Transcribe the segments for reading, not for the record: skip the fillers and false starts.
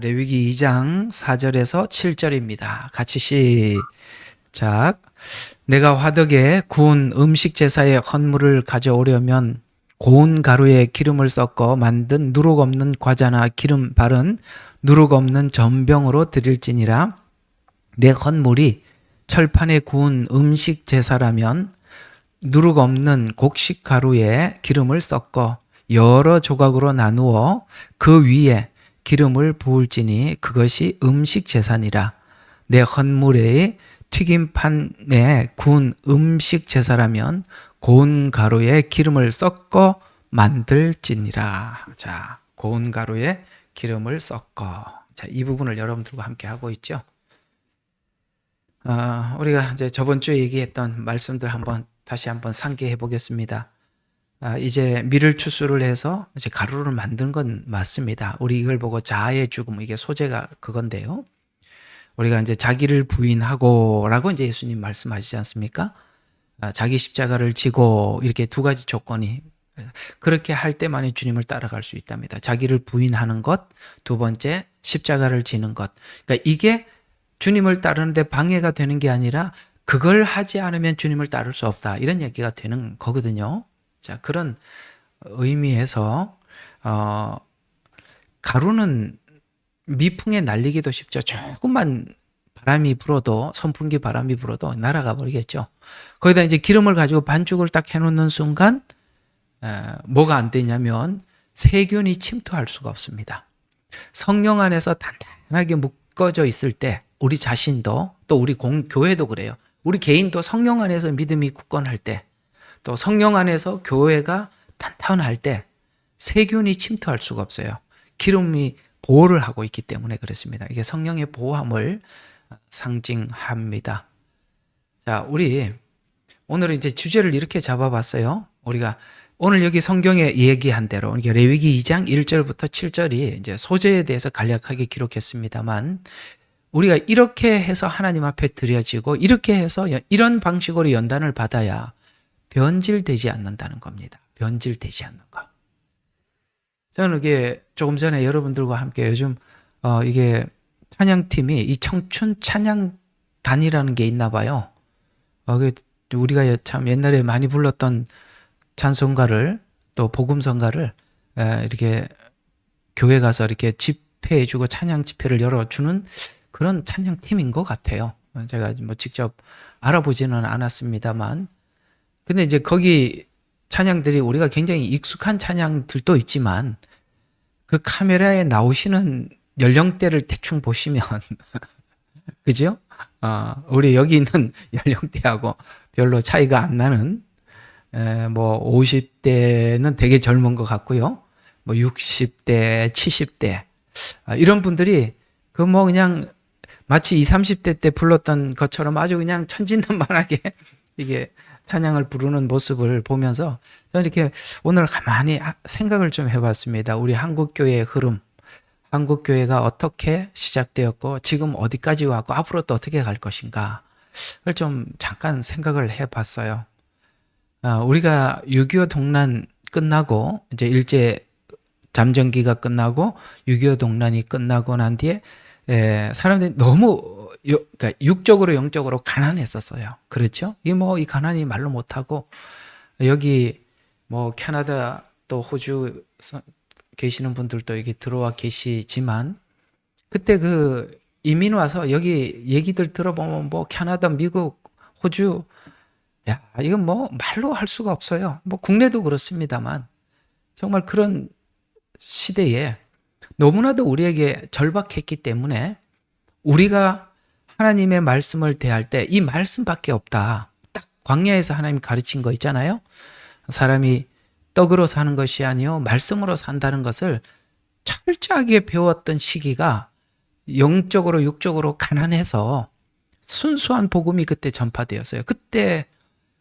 레위기 2장 4절에서 7절입니다. 같이 시작. 내가 화덕에 구운 음식 제사의 헌물을 가져오려면 고운 가루에 기름을 섞어 만든 누룩 없는 과자나 기름 바른 누룩 없는 전병으로 드릴지니라. 내 헌물이 철판에 구운 음식 제사라면 누룩 없는 곡식 가루에 기름을 섞어 여러 조각으로 나누어 그 위에 기름을 부을지니 그것이 음식 제사니라. 내 헌물의 튀김판에 구운 음식 제사라면 고운 가루에 기름을 섞어 만들지니라. 자, 고운 가루에 기름을 섞어. 자, 이 부분을 여러분들과 함께 하고 있죠. 우리가 이제 저번 주에 얘기했던 말씀들 다시 한번 상기해 보겠습니다. 이제 밀을 추수를 해서 이제 가루를 만든 건 맞습니다. 우리 이걸 보고 자아의 죽음, 이게 소재가 그건데요. 우리가 이제 자기를 부인하고라고 이제 예수님 말씀하시지 않습니까? 자기 십자가를 지고 이렇게 두 가지 조건이, 그렇게 할 때만이 주님을 따라갈 수 있답니다. 자기를 부인하는 것, 두 번째 십자가를 지는 것. 그러니까 이게 주님을 따르는데 방해가 되는 게 아니라 그걸 하지 않으면 주님을 따를 수 없다, 이런 얘기가 되는 거거든요. 자, 그런 의미에서 가루는 미풍에 날리기도 쉽죠. 조금만 바람이 불어도, 선풍기 바람이 불어도 날아가 버리겠죠. 거기다 이제 기름을 가지고 반죽을 딱 해놓는 순간 뭐가 안 되냐면 세균이 침투할 수가 없습니다. 성령 안에서 단단하게 묶어져 있을 때 우리 자신도, 또 우리 교회도 그래요. 우리 개인도 성령 안에서 믿음이 굳건할 때, 또 성령 안에서 교회가 탄탄할 때 세균이 침투할 수가 없어요. 기름이 보호를 하고 있기 때문에 그렇습니다. 이게 성령의 보호함을 상징합니다. 자, 우리 오늘은 이제 주제를 이렇게 잡아봤어요. 우리가 오늘 여기 성경에 얘기한 대로, 그러니까 레위기 2장 1절부터 7절이 이제 소재에 대해서 간략하게 기록했습니다만, 우리가 이렇게 해서 하나님 앞에 드려지고 이렇게 해서 이런 방식으로 연단을 받아야 변질되지 않는다는 겁니다. 변질되지 않는 거. 저는 이게 조금 전에 여러분들과 함께 요즘 이게 찬양팀이 이 청춘 찬양단이라는 게 있나 봐요. 우리가 참 옛날에 많이 불렀던 찬송가를, 또 복음성가를 이렇게 교회 가서 이렇게 집회해주고 찬양 집회를 열어주는 그런 찬양팀인 것 같아요. 제가 뭐 직접 알아보지는 않았습니다만, 근데 이제 거기 찬양들이 우리가 굉장히 익숙한 찬양들도 있지만 그 카메라에 나오시는 연령대를 대충 보시면 그죠? 우리 여기 있는 연령대하고 별로 차이가 안 나는, 뭐 50대는 되게 젊은 것 같고요. 뭐 60대, 70대 이런 분들이 그 뭐 그냥 마치 20, 30대 때 불렀던 것처럼 아주 그냥 천진난만하게 이게 찬양을 부르는 모습을 보면서 저는 이렇게 오늘 가만히 생각을 좀 해봤습니다. 우리 한국교회의 흐름, 한국교회가 어떻게 시작되었고 지금 어디까지 왔고 앞으로 또 어떻게 갈 것인가를 좀 잠깐 생각을 해봤어요. 우리가 6.25 동란 끝나고 이제 일제 잠정기가 끝나고 6.25 동란이 끝나고 난 뒤에 사람들이 너무 그러니까 육적으로 영적으로 가난했었어요. 그렇죠? 이 가난이 말로 못하고, 여기 뭐 캐나다 또 호주 계시는 분들도 여기 들어와 계시지만, 그때 그 이민 와서 여기 얘기들 들어보면 뭐 캐나다, 미국, 호주, 야, 이건 뭐 말로 할 수가 없어요. 뭐 국내도 그렇습니다만 정말 그런 시대에 너무나도 우리에게 절박했기 때문에 우리가 하나님의 말씀을 대할 때 이 말씀밖에 없다. 딱 광야에서 하나님 가르친 거 있잖아요. 사람이 떡으로 사는 것이 아니요 말씀으로 산다는 것을 철저하게 배웠던 시기가 영적으로 육적으로 가난해서 순수한 복음이 그때 전파되었어요. 그때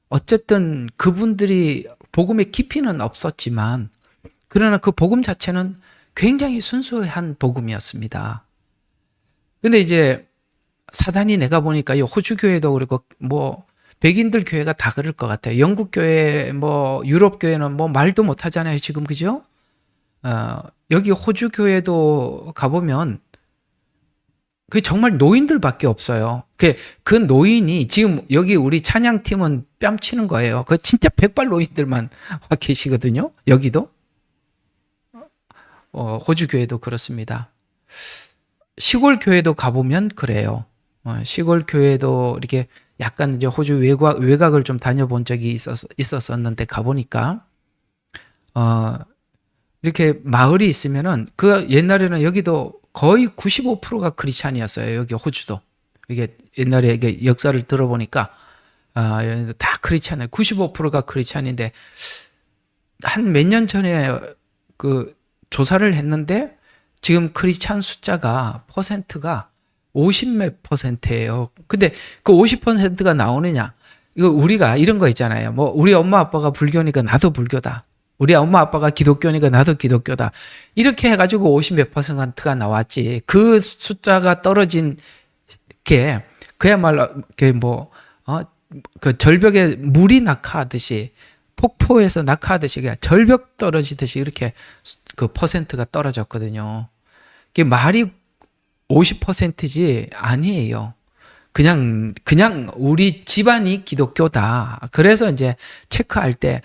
어쨌든 그분들이 복음의 깊이는 없었지만 그러나 그 복음 자체는 굉장히 순수한 복음이었습니다. 근데 이제 사단이, 내가 보니까 이 호주 교회도 그렇고 뭐 백인들 교회가 다 그럴 것 같아요. 영국 교회, 뭐 유럽 교회는 뭐 말도 못 하잖아요, 지금. 그죠? 여기 호주 교회도 가보면 그 정말 노인들밖에 없어요. 그 노인이 지금 여기 우리 찬양팀은 뺨치는 거예요. 그 진짜 백발 노인들만 와 계시거든요. 여기도. 호주 교회도 그렇습니다. 시골 교회도 가보면 그래요. 시골 교회도 이렇게 약간 이제 호주 외곽을 좀 다녀본 적이 있었었는데 가보니까, 이렇게 마을이 있으면은 그 옛날에는 여기도 거의 95%가 크리스찬이었어요. 여기 호주도. 이게 옛날에 이게 역사를 들어보니까, 다 크리스찬이에요. 95%가 크리스찬인데, 한 몇 년 전에 그 조사를 했는데, 지금 크리스찬 숫자가 퍼센트가 50몇 %예요. 근데 그 50%가 나오느냐? 이거 우리가 이런 거 있잖아요. 뭐 우리 엄마 아빠가 불교니까 나도 불교다. 우리 엄마 아빠가 기독교니까 나도 기독교다. 이렇게 해가지고 50몇 %가 나왔지. 그 숫자가 떨어진 게 그야말로 그 절벽에 물이 낙하하듯이, 폭포에서 낙하하듯이 그냥 절벽 떨어지듯이 이렇게 그 퍼센트가 떨어졌거든요. 이게 말이 50%지 아니에요. 그냥 우리 집안이 기독교다. 그래서 이제 체크할 때,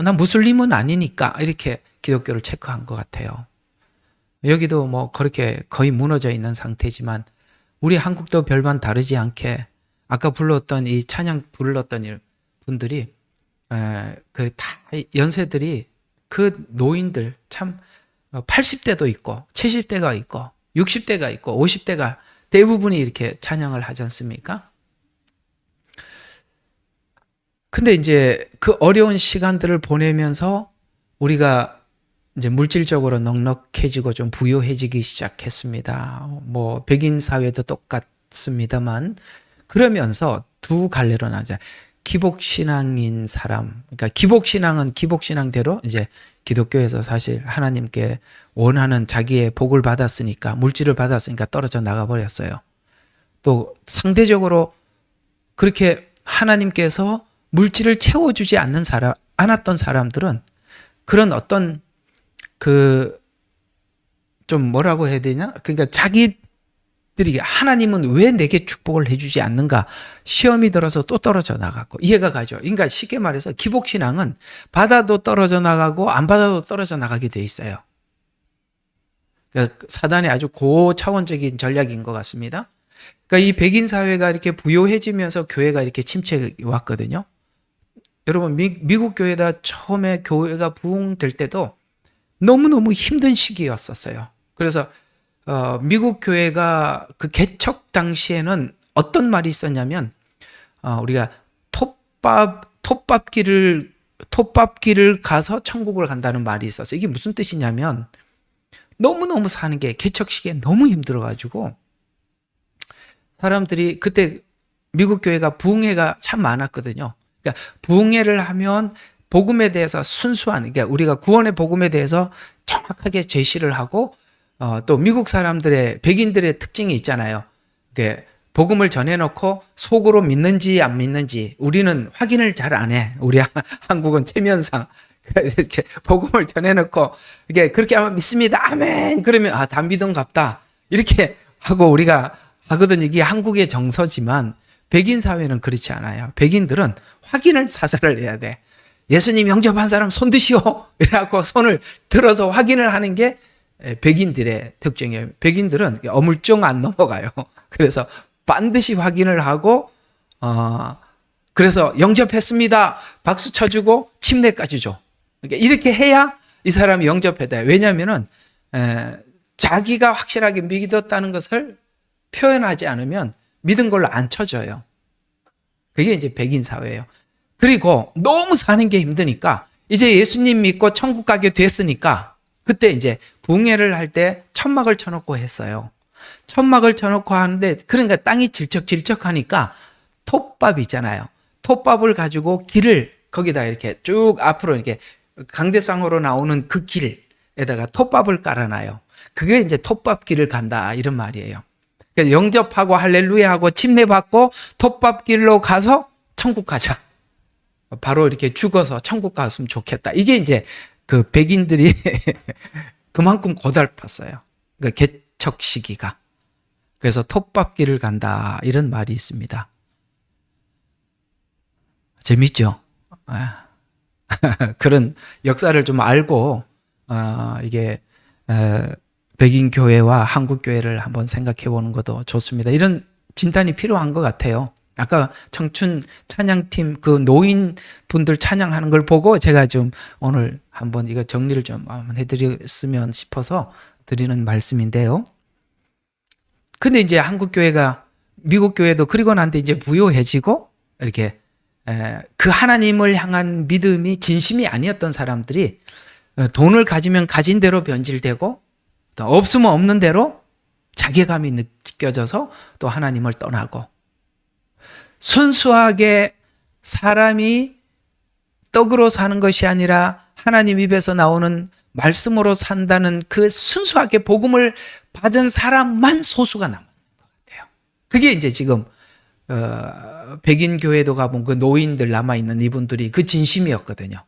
난 무슬림은 아니니까 이렇게 기독교를 체크한 것 같아요. 여기도 뭐 그렇게 거의 무너져 있는 상태지만, 우리 한국도 별반 다르지 않게 아까 불렀던 이 찬양 불렀던 분들이, 그 다 연세들이, 그 노인들 참 80대도 있고 70대가 있고 60대가 있고 50대가 대부분이 이렇게 찬양을 하지 않습니까? 근데 이제 그 어려운 시간들을 보내면서 우리가 이제 물질적으로 넉넉해지고 좀 부유해지기 시작했습니다. 뭐 백인 사회도 똑같습니다만, 그러면서 두 갈래로 나뉘자. 기복신앙인 사람, 그러니까 기복신앙은 기복신앙대로 이제 기독교에서 사실 하나님께 원하는 자기의 복을 받았으니까, 물질을 받았으니까 떨어져 나가버렸어요. 또 상대적으로 그렇게 하나님께서 물질을 채워주지 않았던 사람들은 그런 어떤 좀 뭐라고 해야 되냐? 그러니까 자기들이 하나님은 왜 내게 축복을 해주지 않는가? 시험이 들어서 또 떨어져 나갔고, 이해가 가죠? 그러니까 쉽게 말해서 기복신앙은 받아도 떨어져 나가고 안 받아도 떨어져 나가게 돼 있어요. 그러니까 사단의 아주 고차원적인 전략인 것 같습니다. 그러니까 이 백인 사회가 이렇게 부유해지면서 교회가 이렇게 침체해 왔거든요. 여러분, 미국 교회다 처음에 교회가 부흥될 때도 너무너무 힘든 시기였었어요. 그래서 미국 교회가 그 개척 당시에는 어떤 말이 있었냐면, 우리가 톱밥길을 가서 천국을 간다는 말이 있었어요. 이게 무슨 뜻이냐면, 너무너무 사는 게 개척 시기에 너무 힘들어가지고 사람들이, 그때 미국 교회가 부흥회가 참 많았거든요. 그러니까 부흥회를 하면 복음에 대해서 순수한, 그러니까 우리가 구원의 복음에 대해서 정확하게 제시를 하고, 또 미국 사람들의, 백인들의 특징이 있잖아요. 복음을 전해놓고 속으로 믿는지 안 믿는지 우리는 확인을 잘 안 해. 우리 한국은 체면상 이렇게 복음을 전해놓고 이게 그렇게 하면 믿습니다. 아멘. 그러면 다 믿은갑다. 이렇게 하고 우리가 하거든요. 이게 한국의 정서지만 백인 사회는 그렇지 않아요. 백인들은 확인을 사살을 해야 돼. 예수님 영접한 사람 손 드시오. 이래갖고 손을 들어서 확인을 하는 게 백인들의 특징이에요. 백인들은 어물쩍 안 넘어가요. 그래서 반드시 확인을 하고, 그래서 영접했습니다. 박수 쳐주고 침례까지 줘. 그러니까 이렇게 해야 이 사람이 영접해야 돼. 왜냐하면은 자기가 확실하게 믿었다는 것을 표현하지 않으면 믿은 걸로 안 쳐줘요. 그게 이제 백인 사회예요. 그리고 너무 사는 게 힘드니까 이제 예수님 믿고 천국 가게 됐으니까 그때 이제 부흥회를 할 때 천막을 쳐놓고 했어요. 천막을 쳐놓고 하는데, 그러니까 땅이 질척질척하니까 톱밥 있잖아요. 톱밥을 가지고 길을 거기다 이렇게 쭉 앞으로 이렇게 강대상으로 나오는 그 길에다가 톱밥을 깔아놔요. 그게 이제 톱밥 길을 간다 이런 말이에요. 그러니까 영접하고 할렐루야하고 침례받고 톱밥 길로 가서 천국 가자. 바로 이렇게 죽어서 천국 갔으면 좋겠다. 이게 이제 그 백인들이 그만큼 고달팠어요. 그러니까 개척 시기가. 그래서 톱밥길을 간다 이런 말이 있습니다. 재밌죠? 그런 역사를 좀 알고 이게 백인 교회와 한국 교회를 한번 생각해 보는 것도 좋습니다. 이런 진단이 필요한 것 같아요. 아까 청춘 찬양팀 그 노인 분들 찬양하는 걸 보고 제가 좀 오늘 한번 이거 정리를 좀 한번 해드렸으면 싶어서 드리는 말씀인데요. 근데 이제 한국 교회가 미국 교회도 그리고 난데 이제 부요해지고 이렇게 그 하나님을 향한 믿음이 진심이 아니었던 사람들이 돈을 가지면 가진 대로 변질되고 또 없으면 없는 대로 자괴감이 느껴져서 또 하나님을 떠나고 순수하게 사람이 떡으로 사는 것이 아니라 하나님 입에서 나오는 말씀으로 산다는 그 순수하게 복음을 받은 사람만 소수가 남은 것 같아요. 그게 이제 지금 백인 교회도 가본 그 노인들 남아있는 이분들이 그 진심이었거든요.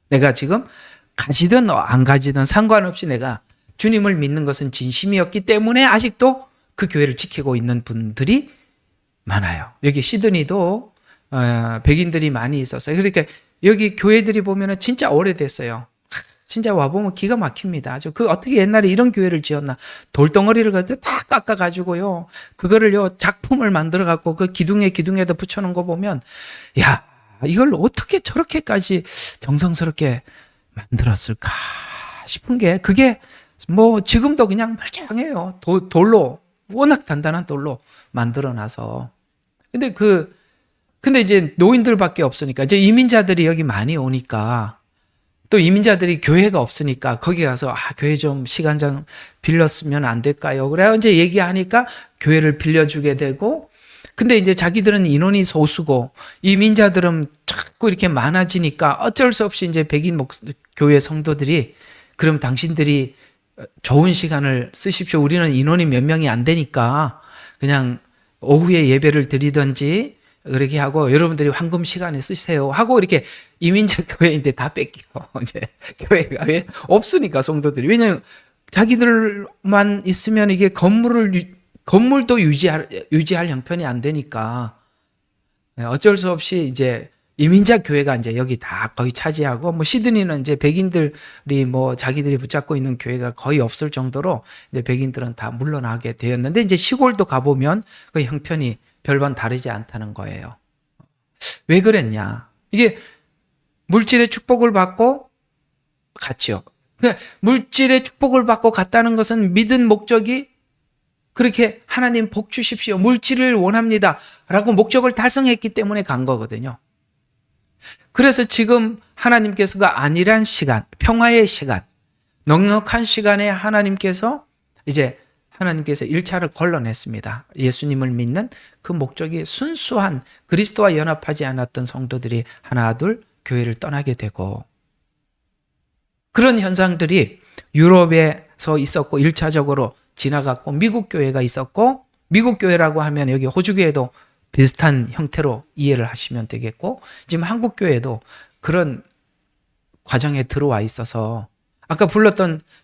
내가 지금 가지든 안 가지든 상관없이 내가 주님을 믿는 것은 진심이었기 때문에 아직도 그 교회를 지키고 있는 분들이 많아요. 여기 시드니도 백인들이 많이 있었어요. 그러니까 여기 교회들이 보면은 진짜 오래됐어요. 진짜 와보면 기가 막힙니다. 아주 그 어떻게 옛날에 이런 교회를 지었나. 돌덩어리를 갖다 다 깎아가지고요. 그거를요, 작품을 만들어갖고 그 기둥에다 붙여놓은 거 보면, 야, 이걸 어떻게 저렇게까지 정성스럽게 만들었을까 싶은 게, 그게 뭐 지금도 그냥 멀쩡해요. 돌로, 워낙 단단한 돌로 만들어놔서. 근데 이제 노인들밖에 없으니까, 이제 이민자들이 여기 많이 오니까, 또 이민자들이 교회가 없으니까 거기 가서 교회 좀 시간장 빌렸으면 안 될까요? 그래 이제 얘기하니까 교회를 빌려주게 되고, 근데 이제 자기들은 인원이 소수고 이민자들은 자꾸 이렇게 많아지니까 어쩔 수 없이 이제 백인 교회 성도들이 그럼 당신들이 좋은 시간을 쓰십시오. 우리는 인원이 몇 명이 안 되니까 그냥 오후에 예배를 드리든지 그렇게 하고 여러분들이 황금 시간에 쓰세요 하고 이렇게 이민자 교회인데 다 뺏겨. 이제 교회가 왜 없으니까 성도들이. 왜냐하면 자기들만 있으면 이게 건물도 유지할 형편이 안 되니까 어쩔 수 없이 이제 이민자 교회가 이제 여기 다 거의 차지하고, 뭐 시드니는 이제 백인들이 뭐 자기들이 붙잡고 있는 교회가 거의 없을 정도로 이제 백인들은 다 물러나게 되었는데, 이제 시골도 가보면 그 형편이 별반 다르지 않다는 거예요. 왜 그랬냐? 이게 물질의 축복을 받고 갔죠. 물질의 축복을 받고 갔다는 것은 믿은 목적이 그렇게 하나님 복 주십시오. 물질을 원합니다. 라고 목적을 달성했기 때문에 간 거거든요. 그래서 지금 하나님께서가 안일한 시간, 평화의 시간, 넉넉한 시간에 하나님께서 1차를 걸러냈습니다. 예수님을 믿는 그 목적이 순수한 그리스도와 연합하지 않았던 성도들이 하나둘 교회를 떠나게 되고, 그런 현상들이 유럽에서 있었고 1차적으로 지나갔고, 미국 교회가 있었고, 미국 교회라고 하면 여기 호주 교회도 비슷한 형태로 이해를 하시면 되겠고, 지금 한국 교회도 그런 과정에 들어와 있어서 아까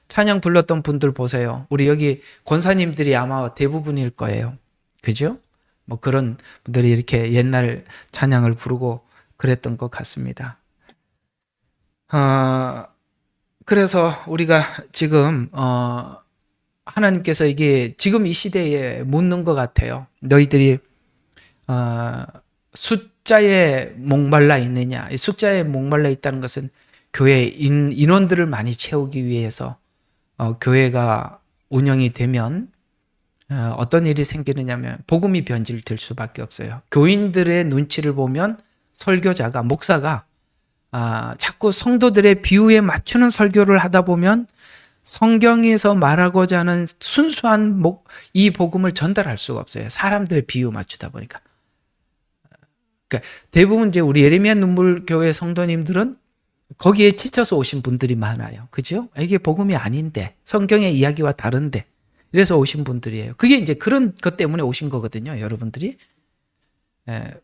찬양 불렀던 분들 보세요. 우리 여기 권사님들이 아마 대부분일 거예요. 그죠? 뭐 그런 분들이 이렇게 옛날 찬양을 부르고 그랬던 것 같습니다. 그래서 우리가 지금 하나님께서 이게 지금 이 시대에 묻는 것 같아요. 너희들이 숫자에 목말라 있느냐? 숫자에 목말라 있다는 것은 교회 인원들을 많이 채우기 위해서 교회가 운영이 되면 어떤 일이 생기느냐면 복음이 변질될 수밖에 없어요. 교인들의 눈치를 보면 설교자가, 목사가 자꾸 성도들의 비유에 맞추는 설교를 하다 보면 성경에서 말하고자 하는 순수한 이 복음을 전달할 수가 없어요. 사람들의 비유 맞추다 보니까. 그러니까 대부분 이제 우리 예레미야 눈물 교회 성도님들은 거기에 지쳐서 오신 분들이 많아요. 그죠? 이게 복음이 아닌데, 성경의 이야기와 다른데, 이래서 오신 분들이에요. 그게 이제 그런 것 때문에 오신 거거든요, 여러분들이.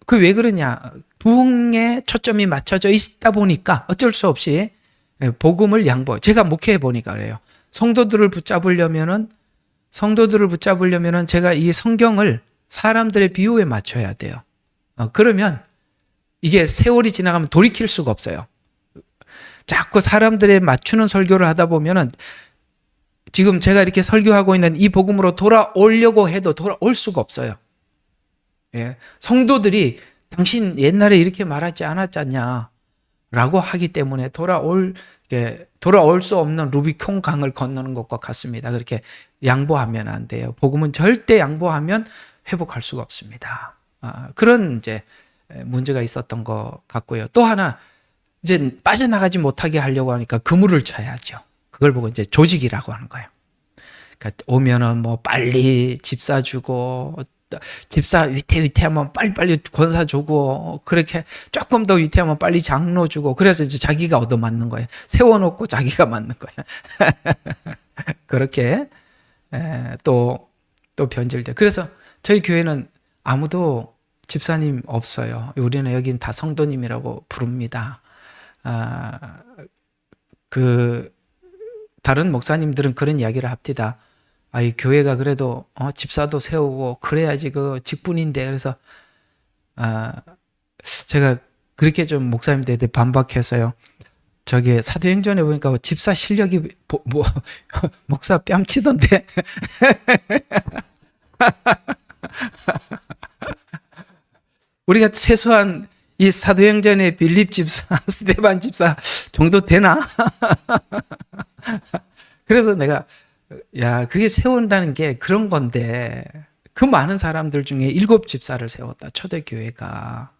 그 왜 그러냐? 부흥에 초점이 맞춰져 있다 보니까 어쩔 수 없이 복음을 제가 목회해 보니까 그래요. 성도들을 붙잡으려면은 성도들을 붙잡으려면은 제가 이 성경을 사람들의 비유에 맞춰야 돼요. 그러면 이게 세월이 지나가면 돌이킬 수가 없어요. 자꾸 사람들에 맞추는 설교를 하다 보면은 지금 제가 이렇게 설교하고 있는 이 복음으로 돌아오려고 해도 돌아올 수가 없어요. 예. 성도들이 당신 옛날에 이렇게 말하지 않았잖냐 라고 하기 때문에 돌아올 수 없는 루비콘 강을 건너는 것과 같습니다. 그렇게 양보하면 안 돼요. 복음은 절대 양보하면 회복할 수가 없습니다. 그런 이제 문제가 있었던 것 같고요. 또 하나 이제 빠져나가지 못하게 하려고 하니까 그물을 쳐야죠. 그걸 보고 이제 조직이라고 하는 거예요. 그러니까 오면은 뭐 빨리 집 사주고 집사 위태위태하면 빨리빨리 권사 주고 그렇게 조금 더 위태하면 빨리 장로 주고 그래서 이제 자기가 얻어맞는 거예요. 세워놓고 자기가 맞는 거예요. 그렇게 또 변질돼. 그래서 저희 교회는 아무도 집사님 없어요. 우리는 여긴 다 성도님이라고 부릅니다. 다른 목사님들은 그런 이야기를 합니다. 이 교회가 그래도 집사도 세우고 그래야지 그 직분인데 그래서 제가 그렇게 좀 목사님들한테 반박해서요. 저기 사도행전에 보니까 집사 실력이 목사 뺨치던데. 우리가 최소한 이 사도행전의 빌립 집사, 스데반 집사 정도 되나? 그래서 내가 그게 세운다는 게 그런 건데 그 많은 사람들 중에 7 집사를 세웠다. 초대교회가.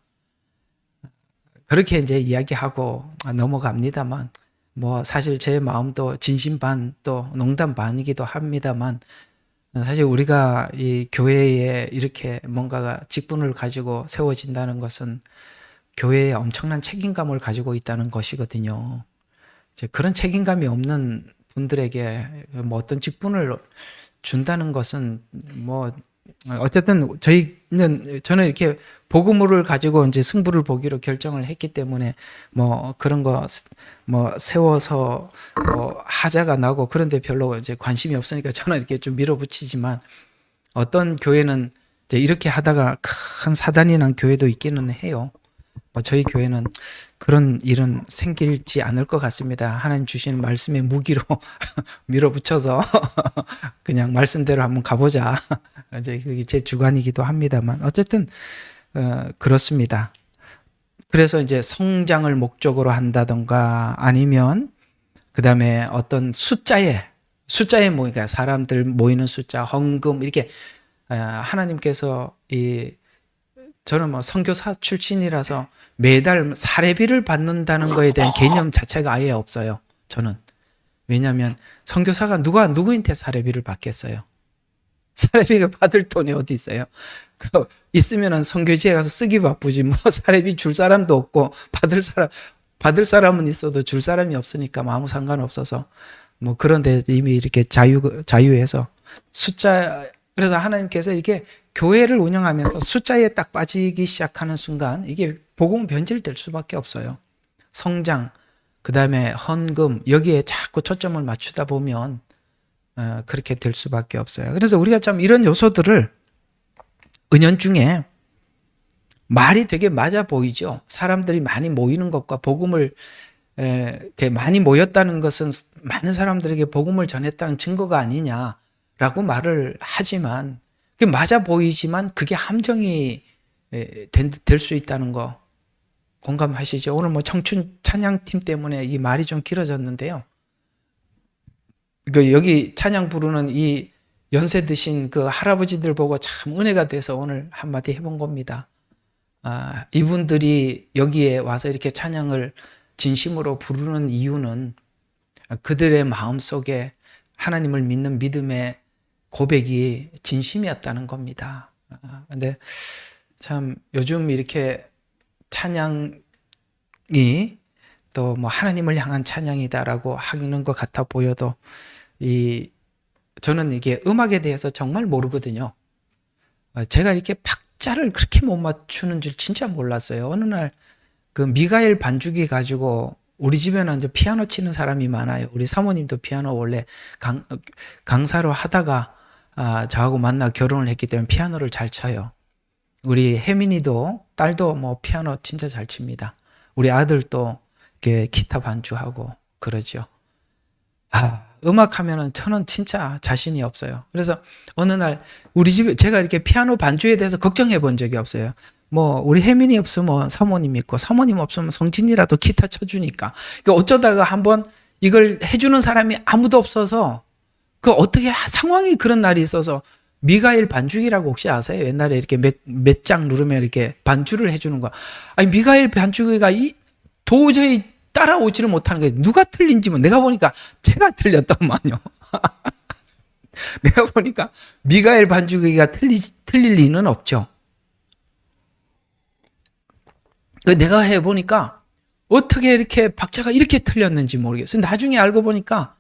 그렇게 이제 이야기하고 넘어갑니다만 뭐 사실 제 마음도 진심 반 또 농담 반이기도 합니다만 사실 우리가 이 교회에 이렇게 뭔가가 직분을 가지고 세워진다는 것은 교회에 엄청난 책임감을 가지고 있다는 것이거든요. 이제 그런 책임감이 없는 분들에게 뭐 어떤 직분을 준다는 것은 뭐 어쨌든 저는 이렇게 복음을 가지고 이제 승부를 보기로 결정을 했기 때문에 뭐 그런 거 뭐 세워서 뭐 하자가 나고 그런데 별로 이제 관심이 없으니까 저는 이렇게 좀 밀어붙이지만 어떤 교회는 이제 이렇게 하다가 큰 사단이 난 교회도 있기는 해요. 뭐 저희 교회는 그런 일은 생길지 않을 것 같습니다. 하나님 주시는 말씀의 무기로 밀어붙여서 그냥 말씀대로 한번 가보자. 이제 그게 제 주관이기도 합니다만 어쨌든 그렇습니다. 그래서 이제 성장을 목적으로 한다던가 아니면 그 다음에 어떤 숫자에 모이니까 사람들 모이는 숫자, 헌금 이렇게 하나님께서 저는 뭐 선교사 출신이라서 매달 사례비를 받는다는 거에 대한 개념 자체가 아예 없어요. 저는. 왜냐하면 선교사가 누구한테 사례비를 받겠어요. 사례비가 받을 돈이 어디 있어요? 있으면은 선교지에 가서 쓰기 바쁘지 뭐 사례비 줄 사람도 없고 받을 사람은 있어도 줄 사람이 없으니까 아무 상관없어서 뭐 그런데 이미 이렇게 자유해서 그래서 하나님께서 이렇게 교회를 운영하면서 숫자에 딱 빠지기 시작하는 순간 이게 복음 변질될 수밖에 없어요. 성장, 그 다음에 헌금 여기에 자꾸 초점을 맞추다 보면 그렇게 될 수밖에 없어요. 그래서 우리가 참 이런 요소들을 은연중에 말이 되게 맞아 보이죠. 사람들이 많이 모이는 것과 복음을 이렇게 많이 모였다는 것은 많은 사람들에게 복음을 전했다는 증거가 아니냐라고 말을 하지만 그게 맞아 보이지만 그게 함정이 될 수 있다는 거 공감하시죠? 오늘 뭐 청춘 찬양팀 때문에 이 말이 좀 길어졌는데요. 여기 찬양 부르는 이 연세 드신 그 할아버지들 보고 참 은혜가 돼서 오늘 한마디 해본 겁니다. 이분들이 여기에 와서 이렇게 찬양을 진심으로 부르는 이유는 그들의 마음속에 하나님을 믿는 믿음의 고백이 진심이었다는 겁니다. 근데 참 요즘 이렇게 찬양이 또 뭐 하나님을 향한 찬양이다라고 하는 것 같아 보여도 저는 이게 음악에 대해서 정말 모르거든요. 제가 이렇게 박자를 그렇게 못 맞추는 줄 진짜 몰랐어요. 어느 날 그 미가엘 반주기 가지고 우리 집에는 이제 피아노 치는 사람이 많아요. 우리 사모님도 피아노 원래 강사로 하다가 저하고 만나 결혼을 했기 때문에 피아노를 잘 쳐요. 우리 혜민이도 딸도 뭐 피아노 진짜 잘 칩니다. 우리 아들도 이렇게 기타 반주하고 그러죠. 음악 하면은 저는 진짜 자신이 없어요. 그래서 어느 날 우리 집에 제가 이렇게 피아노 반주에 대해서 걱정해 본 적이 없어요. 뭐 우리 혜민이 없으면 사모님 있고 사모님 없으면 성진이라도 기타 쳐주니까. 그러니까 어쩌다가 한번 이걸 해주는 사람이 아무도 없어서 그 어떻게 상황이 그런 날이 있어서 미가엘 반주기라고 혹시 아세요? 옛날에 이렇게 몇 장 누르면 이렇게 반주를 해주는 거. 아니 미가엘 반주기가 도저히 따라오지를 못하는 거예요. 누가 틀린지 뭐 내가 보니까 제가 틀렸더만요. 내가 보니까 미가엘 반주기가 틀릴 리는 없죠. 내가 해보니까 어떻게 이렇게 박자가 이렇게 틀렸는지 모르겠어요. 나중에 알고 보니까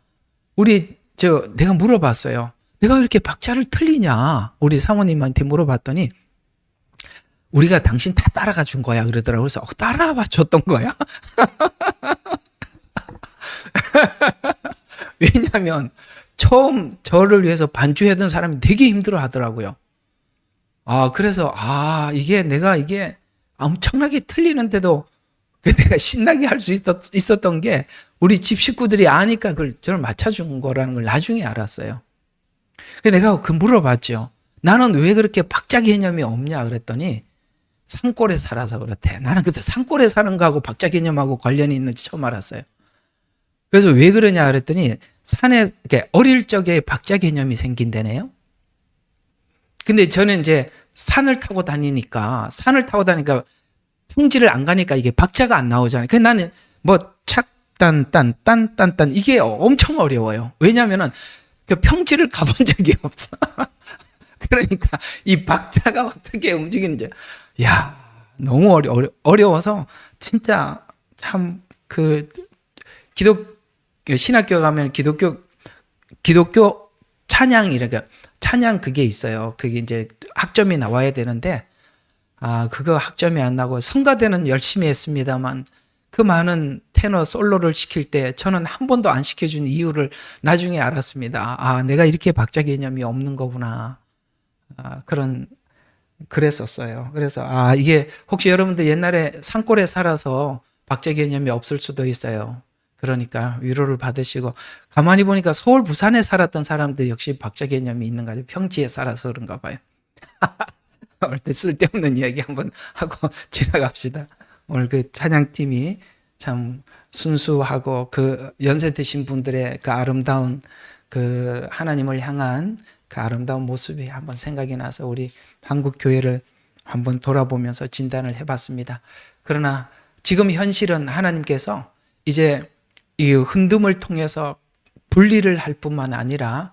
내가 물어봤어요. 내가 왜 이렇게 박자를 틀리냐? 우리 사모님한테 물어봤더니 우리가 당신 다 따라가 준 거야 그러더라고요. 그래서 따라와 줬던 거야. 왜냐하면 처음 저를 위해서 반주했던 사람이 되게 힘들어 하더라고요. 그래서 내가 이게 엄청나게 틀리는데도 내가 신나게 할 수 있었던 게 우리 집 식구들이 아니까 그걸 저를 맞춰준 거라는 걸 나중에 알았어요. 내가 물어봤죠. 나는 왜 그렇게 박자 개념이 없냐 그랬더니 산골에 살아서 그렇대. 나는 그때 산골에 사는 거하고 박자 개념하고 관련이 있는지 처음 알았어요. 그래서 왜 그러냐 그랬더니 산에 어릴 적에 박자 개념이 생긴다네요. 근데 저는 이제 산을 타고 다니니까 평지를 안 가니까 이게 박자가 안 나오잖아요. 그래서 나는 뭐 딴딴 이게 엄청 어려워요. 왜냐하면은 그 평지를 가본 적이 없어. 그러니까 이 박자가 어떻게 움직이는지 너무 어려워서 진짜 참 신학교 가면 기독교 찬양 그게 있어요. 그게 이제 학점이 나와야 되는데 그거 학점이 안 나고 성가대는 열심히 했습니다만 그 많은 테너 솔로를 시킬 때 저는 한 번도 안 시켜준 이유를 나중에 알았습니다. 내가 이렇게 박자 개념이 없는 거구나. 그랬었어요. 그래서 이게 혹시 여러분들 옛날에 산골에 살아서 박자 개념이 없을 수도 있어요. 그러니까 위로를 받으시고 가만히 보니까 서울 부산에 살았던 사람들 역시 박자 개념이 있는 거 같아요. 평지에 살아서 그런가 봐요. 오늘 쓸데없는 이야기 한번 하고 지나갑시다. 오늘 그 찬양팀이 참 순수하고 그 연세 드신 분들의 그 아름다운 그 하나님을 향한 그 아름다운 모습이 한번 생각이 나서 우리 한국 교회를 한번 돌아보면서 진단을 해봤습니다. 그러나 지금 현실은 하나님께서 이제 이 흔듦을 통해서 분리를 할 뿐만 아니라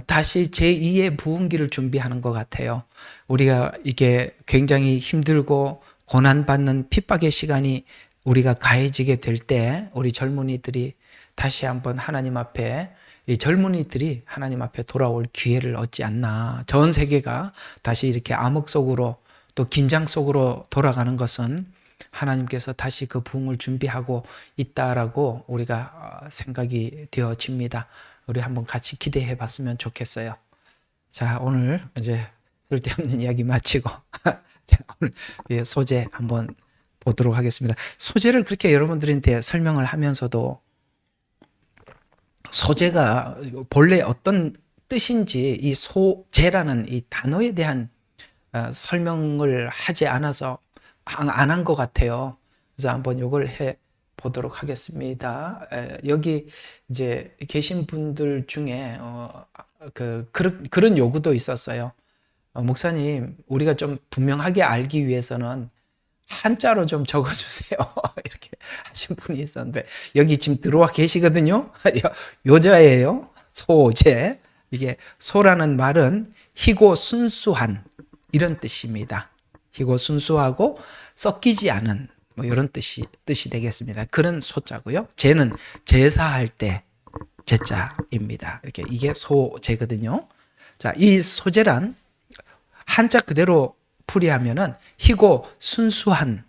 다시 제2의 부흥기를 준비하는 것 같아요. 우리가 이게 굉장히 힘들고 고난받는 핍박의 시간이 우리가 가해지게 될 때 우리 젊은이들이 다시 한번 하나님 앞에 이 젊은이들이 하나님 앞에 돌아올 기회를 얻지 않나. 전 세계가 다시 이렇게 암흑 속으로 또 긴장 속으로 돌아가는 것은 하나님께서 다시 그 부흥을 준비하고 있다라고 우리가 생각이 되어집니다. 우리 한번 같이 기대해 봤으면 좋겠어요. 자, 오늘 이제 쓸데없는 이야기 마치고 자, 오늘 소재 한번 보도록 하겠습니다. 소재를 그렇게 여러분들한테 설명을 하면서도 소재가 본래 어떤 뜻인지 이 소재라는 이 단어에 대한 설명을 하지 않아서 안 한 것 같아요. 그래서 한번 이걸 해 보도록 하겠습니다. 여기 이제 계신 분들 중에 그런 요구도 있었어요. 목사님, 우리가 좀 분명하게 알기 위해서는 한자로 좀 적어주세요. 이렇게 하신 분이 있었는데 여기 지금 들어와 계시거든요. 여자예요. 소재. 이게 소라는 말은 희고 순수한 이런 뜻입니다. 희고 순수하고 섞이지 않은 뭐 이런 뜻이 되겠습니다. 그런 소자고요. 제는 제사할 때 제자입니다. 이렇게 이게 소제거든요. 자, 이 소제란 한자 그대로 풀이하면은 희고 순수한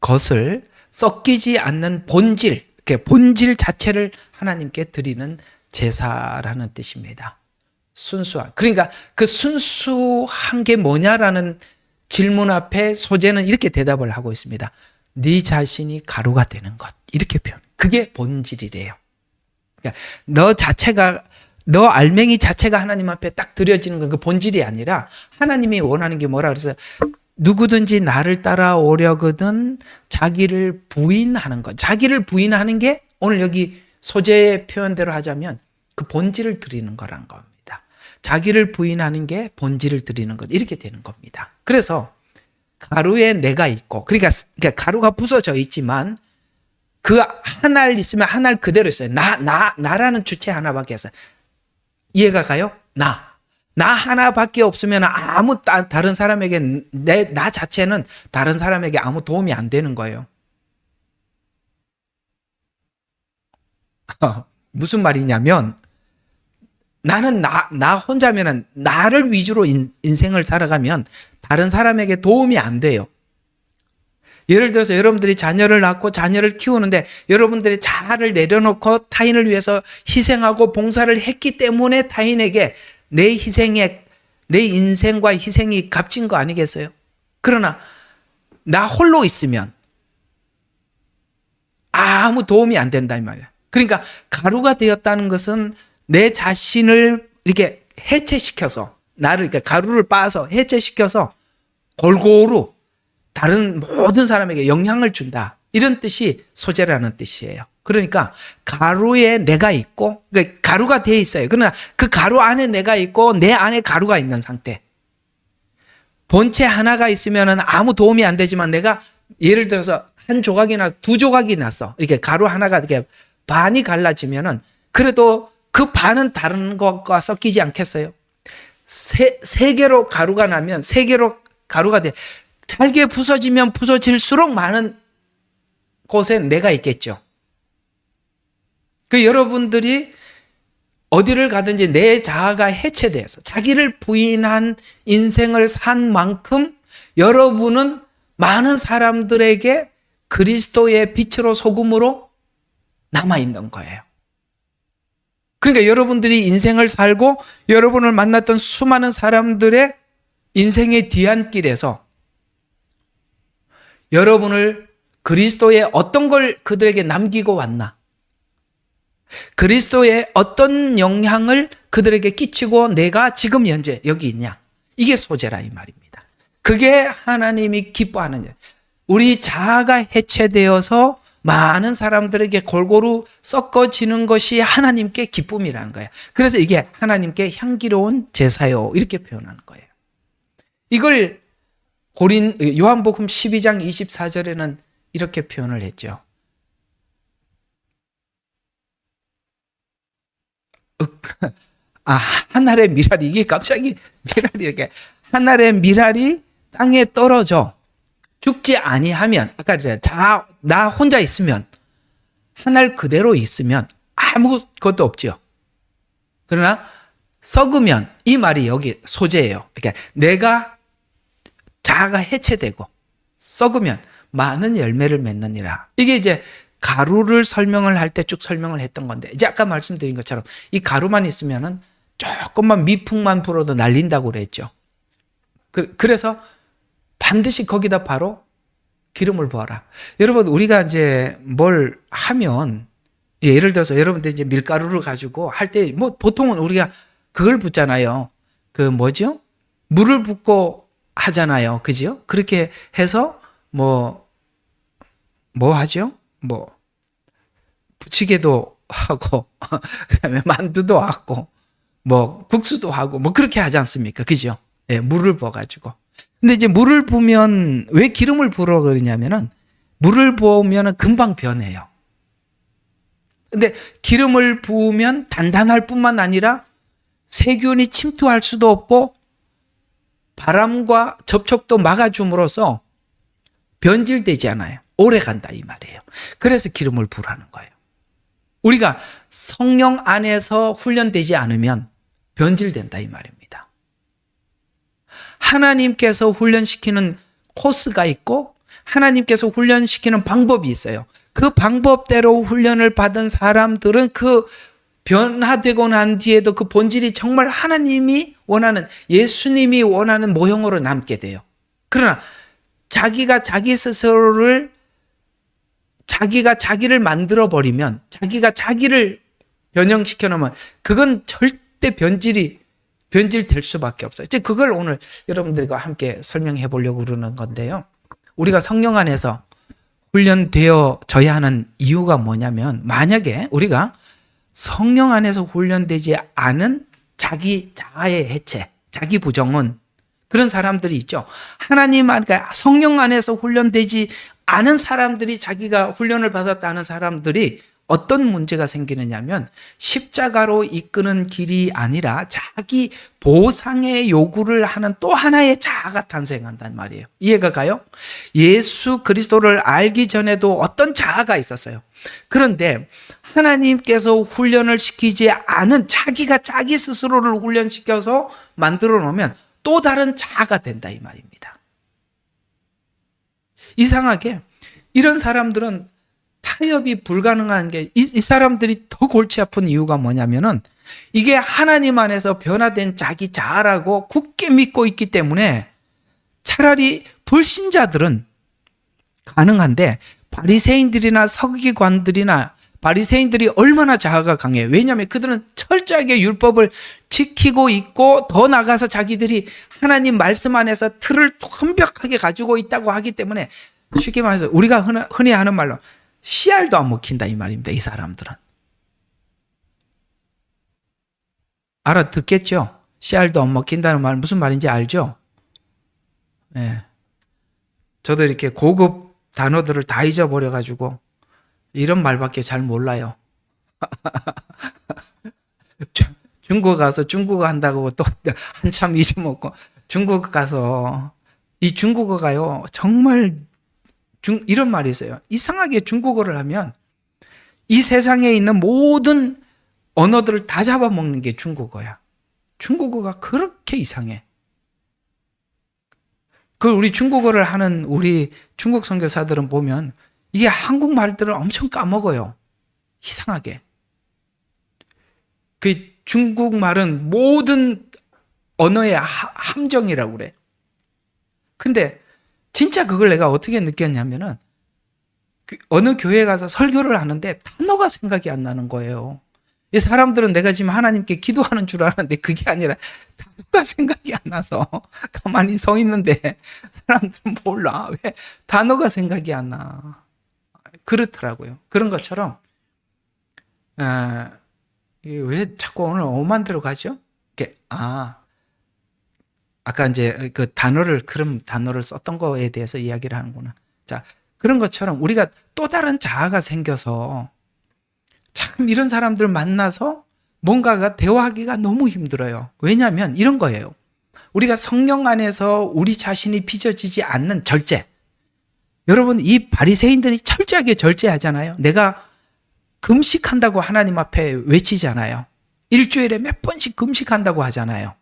것을 섞이지 않는 본질, 본질 자체를 하나님께 드리는 제사라는 뜻입니다. 순수한. 그러니까 그 순수한 게 뭐냐라는 질문 앞에 소재는 이렇게 대답을 하고 있습니다. 네 자신이 가루가 되는 것. 이렇게 표현. 그게 본질이래요. 그러니까 너 알맹이 자체가 하나님 앞에 딱 드려지는 건 그 본질이 아니라 하나님이 원하는 게 뭐라 그래서 누구든지 나를 따라오려거든 자기를 부인하는 것. 자기를 부인하는 게 오늘 여기 소재의 표현대로 하자면 그 본질을 드리는 거란 겁니다. 자기를 부인하는 게 본질을 드리는 것. 이렇게 되는 겁니다. 그래서 가루에 내가 있고 그러니까 가루가 부서져 있지만 그 하나를 있으면 하나를 그대로 있어요. 나라는 주체 하나밖에 없어요. 이해가 가요? 나 하나밖에 없으면 아무 다른 사람에게 나 자체는 다른 사람에게 아무 도움이 안 되는 거예요. 무슨 말이냐면 나는 나 혼자면은 나를 위주로 인생을 살아가면 다른 사람에게 도움이 안 돼요. 예를 들어서 여러분들이 자녀를 낳고 자녀를 키우는데 여러분들이 자아를 내려놓고 타인을 위해서 희생하고 봉사를 했기 때문에 타인에게 내 인생과 희생이 값진 거 아니겠어요? 그러나 나 홀로 있으면 아무 도움이 안 된다 이 말이야. 그러니까 가루가 되었다는 것은 내 자신을 이렇게 해체시켜서 나를 그러니까 가루를 빻아서 해체시켜서 골고루 다른 모든 사람에게 영향을 준다. 이런 뜻이 소재라는 뜻이에요. 그러니까 가루에 내가 있고 그러니까 가루가 돼 있어요. 그러나 그 가루 안에 내가 있고 내 안에 가루가 있는 상태. 본체 하나가 있으면 아무 도움이 안 되지만 내가 예를 들어서 한 조각이나 두 조각이 났어. 이렇게 가루 하나가 이렇게 반이 갈라지면은 그래도 그 반은 다른 것과 섞이지 않겠어요? 세 개로 가루가 나면 세 개로 가루가 돼. 잘게 부서지면 부서질수록 많은 곳에 내가 있겠죠. 그 여러분들이 어디를 가든지 내 자아가 해체돼서 자기를 부인한 인생을 산 만큼 여러분은 많은 사람들에게 그리스도의 빛으로 소금으로 남아있는 거예요. 그러니까 여러분들이 인생을 살고 여러분을 만났던 수많은 사람들의 인생의 뒤안길에서 여러분을 그리스도의 어떤 걸 그들에게 남기고 왔나? 그리스도의 어떤 영향을 그들에게 끼치고 내가 지금 현재 여기 있냐? 이게 소재라 이 말입니다. 그게 하나님이 기뻐하는 일. 우리 자아가 해체되어서 많은 사람들에게 골고루 섞어지는 것이 하나님께 기쁨이라는 거예요. 그래서 이게 하나님께 향기로운 제사요 이렇게 표현하는 거예요. 이걸 요한복음 12장 24절에는 이렇게 표현을 했죠. 한 알의 미랄이 이게 갑자기 미랄이 이렇게 한 알의 미랄이 땅에 떨어져 죽지 아니하면 아까 나 혼자 있으면 한 알 그대로 있으면 아무것도 없죠. 그러나 썩으면 이 말이 여기 소재예요. 그러니까 내가 자아가 해체되고 썩으면 많은 열매를 맺느니라. 이게 이제 가루를 설명을 할 때 쭉 설명을 했던 건데 이제 아까 말씀드린 것처럼 이 가루만 있으면은 조금만 미풍만 불어도 날린다고 그랬죠. 그래서 반드시 거기다 바로 기름을 부어라. 여러분 우리가 이제 뭘 하면 예를 들어서 여러분들 이제 밀가루를 가지고 할 때 뭐 보통은 우리가 그걸 붓잖아요. 그 뭐죠? 물을 붓고 하잖아요. 그죠? 그렇게 해서 뭐 하죠? 부치개도 하고 그다음에 만두도 하고 국수도 하고 그렇게 하지 않습니까? 그죠? 예, 물을 부어 가지고. 근데 이제 물을 부으면 왜 기름을 부으러 그러냐면은 물을 부으면은 금방 변해요. 근데 기름을 부으면 단단할 뿐만 아니라 세균이 침투할 수도 없고 바람과 접촉도 막아줌으로써 변질되지 않아요. 오래 간다 이 말이에요. 그래서 기름을 부으라는 거예요. 우리가 성령 안에서 훈련되지 않으면 변질된다 이 말입니다. 하나님께서 훈련시키는 코스가 있고 하나님께서 훈련시키는 방법이 있어요. 그 방법대로 훈련을 받은 사람들은 그 변화되고 난 뒤에도 그 본질이 정말 하나님이 원하는, 예수님이 원하는 모형으로 남게 돼요. 그러나 자기가 자기 스스로를, 자기가 자기를 만들어 버리면, 자기가 자기를 변형시켜 놓으면 그건 절대 변질될 수밖에 없어요. 이제 그걸 오늘 여러분들과 함께 설명해 보려고 그러는 건데요. 우리가 성령 안에서 훈련되어져야 하는 이유가 뭐냐면, 만약에 우리가 성령 안에서 훈련되지 않은 자기 자아의 해체, 자기 부정은, 그런 사람들이 있죠. 하나님 안, 그러니까 성령 안에서 훈련되지 않은 사람들이, 자기가 훈련을 받았다는 사람들이 어떤 문제가 생기느냐면, 십자가로 이끄는 길이 아니라 자기 보상의 요구를 하는 또 하나의 자아가 탄생한단 말이에요. 이해가 가요? 예수 그리스도를 알기 전에도 어떤 자아가 있었어요. 그런데 하나님께서 훈련을 시키지 않은, 자기가 자기 스스로를 훈련시켜서 만들어 놓으면 또 다른 자아가 된다 이 말입니다. 이상하게 이런 사람들은 타협이 불가능한 게, 이 사람들이 더 골치 아픈 이유가 뭐냐면은, 이게 하나님 안에서 변화된 자기 자아라고 굳게 믿고 있기 때문에, 차라리 불신자들은 가능한데 바리새인들이나 서기관들이나, 바리새인들이 얼마나 자아가 강해요. 왜냐하면 그들은 철저하게 율법을 지키고 있고, 더 나가서 자기들이 하나님 말씀 안에서 틀을 완벽하게 가지고 있다고 하기 때문에, 쉽게 말해서 우리가 흔히 하는 말로 씨알도 안 먹힌다 이 말입니다. 이 사람들은 알아듣겠죠? 씨알도 안 먹힌다는 말 무슨 말인지 알죠? 네. 저도 이렇게 고급 단어들을 다 잊어버려가지고 이런 말밖에 잘 몰라요. 중국 가서 중국어 한다고 또 한참 잊어먹고, 중국 가서 이 중국어가요 정말 이런 말이 있어요. 이상하게 중국어를 하면 이 세상에 있는 모든 언어들을 다 잡아먹는 게 중국어야. 중국어가 그렇게 이상해. 우리 중국어를 하는 우리 중국 선교사들은 보면 이게 한국말들을 엄청 까먹어요. 이상하게. 그 중국말은 모든 언어의 함정이라고 그래. 근데 진짜 그걸 내가 어떻게 느꼈냐면은, 어느 교회에 가서 설교를 하는데 단어가 생각이 안 나는 거예요. 이 사람들은 내가 지금 하나님께 기도하는 줄 아는데 그게 아니라 단어가 생각이 안 나서 가만히 서 있는데, 사람들은 몰라. 왜 단어가 생각이 안 나. 그렇더라고요. 그런 것처럼, 왜 자꾸 오늘 엄한 데로 가죠? 아까 이제 그 그런 단어를 썼던 거에 대해서 이야기를 하는구나. 자, 그런 것처럼 우리가 또 다른 자아가 생겨서 참 이런 사람들 만나서 뭔가가 대화하기가 너무 힘들어요. 왜냐하면 이런 거예요. 우리가 성령 안에서 우리 자신이 빚어지지 않는 절제. 여러분, 이 바리새인들이 철저하게 절제하잖아요. 내가 금식한다고 하나님 앞에 외치잖아요. 일주일에 몇 번씩 금식한다고 하잖아요.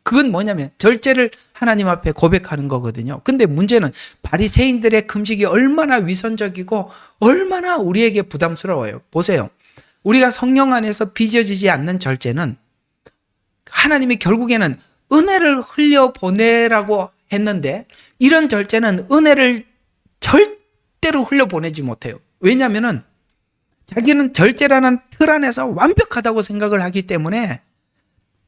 그건 뭐냐면 절제를 하나님 앞에 고백하는 거거든요. 근데 문제는 바리새인들의 금식이 얼마나 위선적이고 얼마나 우리에게 부담스러워요. 보세요. 우리가 성령 안에서 빚어지지 않는 절제는, 하나님이 결국에는 은혜를 흘려보내라고 했는데, 이런 절제는 은혜를 절대로 흘려보내지 못해요. 왜냐하면 자기는 절제라는 틀 안에서 완벽하다고 생각을 하기 때문에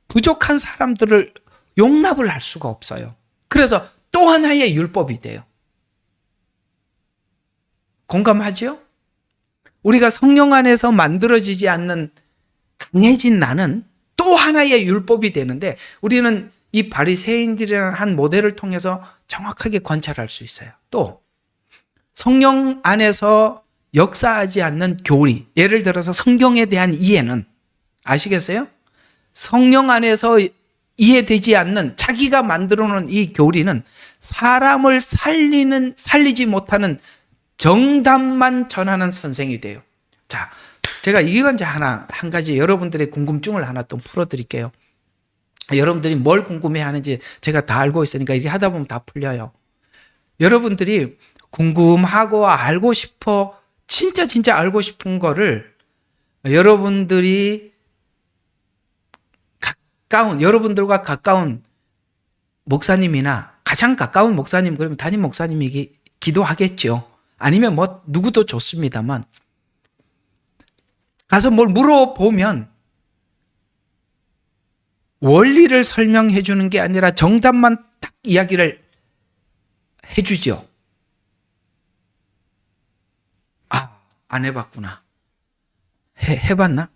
부족한 사람들을 용납을 할 수가 없어요. 그래서 또 하나의 율법이 돼요. 공감하죠? 우리가 성령 안에서 만들어지지 않는 강해진 나는 또 하나의 율법이 되는데, 우리는 이 바리새인들이라는 한 모델을 통해서 정확하게 관찰할 수 있어요. 또 성령 안에서 역사하지 않는 교리, 예를 들어서 성경에 대한 이해는, 아시겠어요? 성령 안에서 이해되지 않는 자기가 만들어 놓은 이 교리는 사람을 살리지 못하는 정답만 전하는 선생이 돼요. 자, 제가 이건 이제 한 가지 여러분들의 궁금증을 하나 또 풀어드릴게요. 여러분들이 뭘 궁금해 하는지 제가 다 알고 있으니까 이렇게 하다 보면 다 풀려요. 여러분들이 궁금하고 알고 싶어, 진짜 알고 싶은 거를 여러분들과 가까운 목사님이나 가장 가까운 목사님, 그러면 담임 목사님이 기도하겠죠. 아니면 뭐 누구도 좋습니다만 가서 뭘 물어보면 원리를 설명해 주는 게 아니라 정답만 딱 이야기를 해주죠. 안 해봤구나. 해봤나?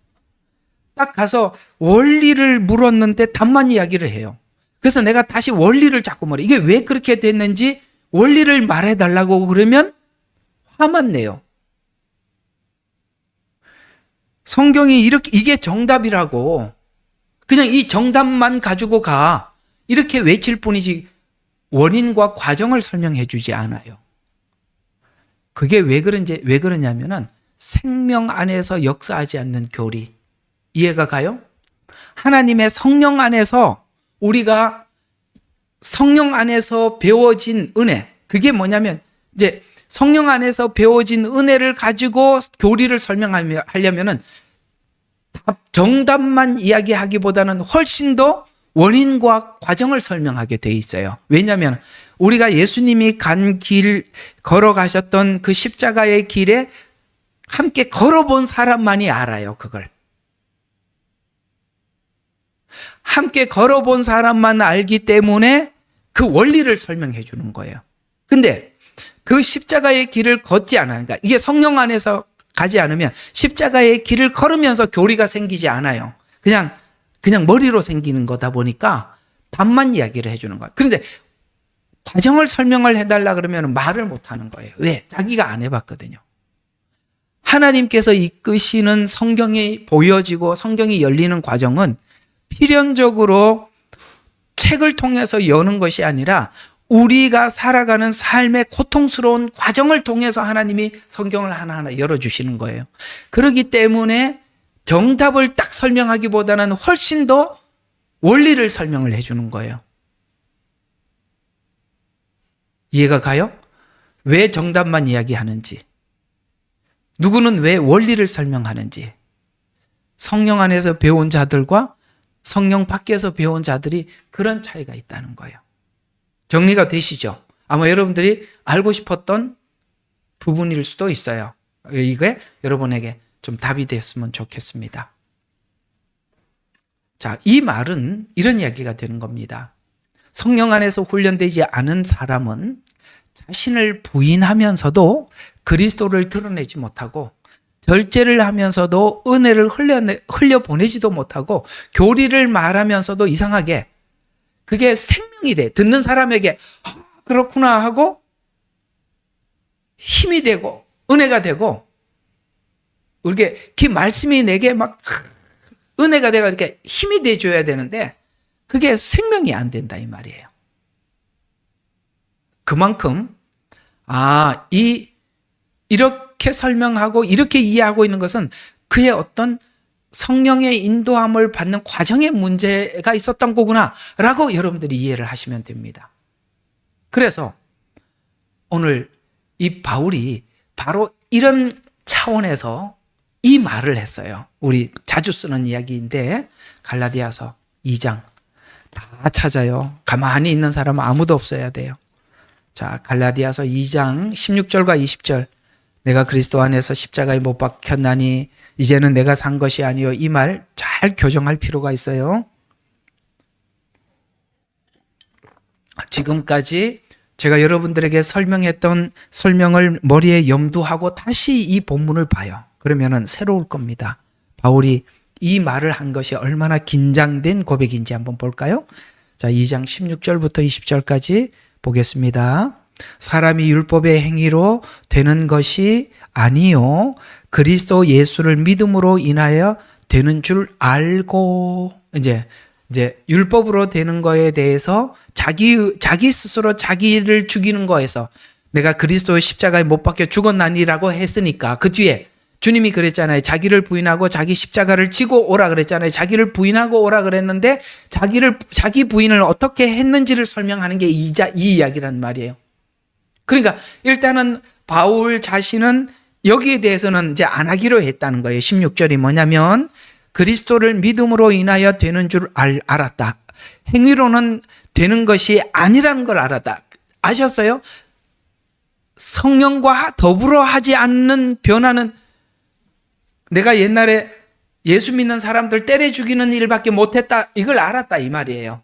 딱 가서 원리를 물었는데 답만 이야기를 해요. 그래서 내가 다시 원리를 자꾸 말해. 이게 왜 그렇게 됐는지 원리를 말해달라고 그러면 화만 내요. 성경이 이게 정답이라고. 그냥 이 정답만 가지고 가. 이렇게 외칠 뿐이지 원인과 과정을 설명해 주지 않아요. 그게 왜 그러냐면은 생명 안에서 역사하지 않는 교리. 이해가 가요? 하나님의 성령 안에서 우리가 성령 안에서 배워진 은혜. 그게 뭐냐면 이제 성령 안에서 배워진 은혜를 가지고 교리를 설명하려면은 정답만 이야기하기보다는 훨씬 더 원인과 과정을 설명하게 돼 있어요. 왜냐하면 우리가 예수님이 간 길, 걸어가셨던 그 십자가의 길에 함께 걸어본 사람만이 알아요, 그걸. 함께 걸어본 사람만 알기 때문에 그 원리를 설명해 주는 거예요. 근데 그 십자가의 길을 걷지 않아요. 그러니까 이게 성령 안에서 가지 않으면 십자가의 길을 걸으면서 교리가 생기지 않아요. 그냥 머리로 생기는 거다 보니까 답만 이야기를 해주는 거예요. 그런데 과정을 설명을 해달라 그러면 말을 못 하는 거예요. 왜? 자기가 안 해봤거든요. 하나님께서 이끄시는 성경이 보여지고 성경이 열리는 과정은 필연적으로 책을 통해서 여는 것이 아니라 우리가 살아가는 삶의 고통스러운 과정을 통해서 하나님이 성경을 하나하나 열어주시는 거예요. 그렇기 때문에 정답을 딱 설명하기보다는 훨씬 더 원리를 설명을 해주는 거예요. 이해가 가요? 왜 정답만 이야기하는지, 누구는 왜 원리를 설명하는지, 성령 안에서 배운 자들과 성령 밖에서 배운 자들이 그런 차이가 있다는 거예요. 정리가 되시죠? 아마 여러분들이 알고 싶었던 부분일 수도 있어요. 이게 여러분에게 좀 답이 됐으면 좋겠습니다. 자, 이 말은 이런 이야기가 되는 겁니다. 성령 안에서 훈련되지 않은 사람은 자신을 부인하면서도 그리스도를 드러내지 못하고 절제를 하면서도 은혜를 흘려보내지도 못하고 교리를 말하면서도 이상하게 그게 생명이 돼. 듣는 사람에게 그렇구나 하고 힘이 되고 은혜가 되고 이렇게 그 말씀이 내게 막 은혜가 되고 이렇게 힘이 돼줘야 되는데 그게 생명이 안 된다 이 말이에요. 그만큼 이렇게 설명하고 이렇게 이해하고 있는 것은 그의 어떤 성령의 인도함을 받는 과정에 문제가 있었던 거구나 라고 여러분들이 이해를 하시면 됩니다. 그래서 오늘 이 바울이 바로 이런 차원에서 이 말을 했어요. 우리 자주 쓰는 이야기인데 갈라디아서 2장 다 찾아요. 가만히 있는 사람은 아무도 없어야 돼요. 자, 갈라디아서 2장 16절과 20절. 내가 그리스도 안에서 십자가에 못 박혔나니 이제는 내가 산 것이 아니요. 이 말 잘 교정할 필요가 있어요. 지금까지 제가 여러분들에게 설명했던 설명을 머리에 염두하고 다시 이 본문을 봐요. 그러면은 새로울 겁니다. 바울이 이 말을 한 것이 얼마나 긴장된 고백인지 한번 볼까요? 자, 2장 16절부터 20절까지 보겠습니다. 사람이 율법의 행위로 되는 것이 아니요 그리스도 예수를 믿음으로 인하여 되는 줄 알고 이제 율법으로 되는 거에 대해서 자기 스스로 자기를 죽이는 거에서 내가 그리스도의 십자가에 못 박혀 죽었나니라고 했으니까 그 뒤에 주님이 그랬잖아요. 자기를 부인하고 자기 십자가를 지고 오라 그랬잖아요. 자기를 부인하고 오라 그랬는데 자기 부인을 어떻게 했는지를 설명하는 게 이 이야기란 말이에요. 그러니까 일단은 바울 자신은 여기에 대해서는 이제 안 하기로 했다는 거예요. 16절이 뭐냐면 그리스도를 믿음으로 인하여 되는 줄 알았다. 행위로는 되는 것이 아니라는 걸 알았다. 아셨어요? 성령과 더불어 하지 않는 변화는, 내가 옛날에 예수 믿는 사람들 때려 죽이는 일밖에 못했다, 이걸 알았다 이 말이에요.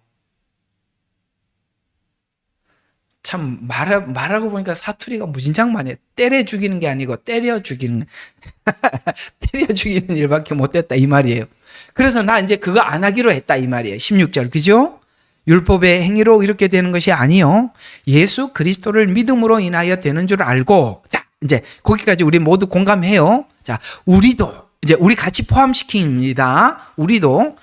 참 말하고 보니까 사투리가 무진장 많아요. 때려 죽이는 게 아니고 때려 죽이는 때려 죽이는 일밖에 못했다 이 말이에요. 그래서 나 이제 그거 안 하기로 했다 이 말이에요. 16절 그죠? 율법의 행위로 이렇게 되는 것이 아니요 예수 그리스도를 믿음으로 인하여 되는 줄 알고, 자 이제 거기까지 우리 모두 공감해요. 자 우리도 이제 우리 같이 포함시킵니다. 우리도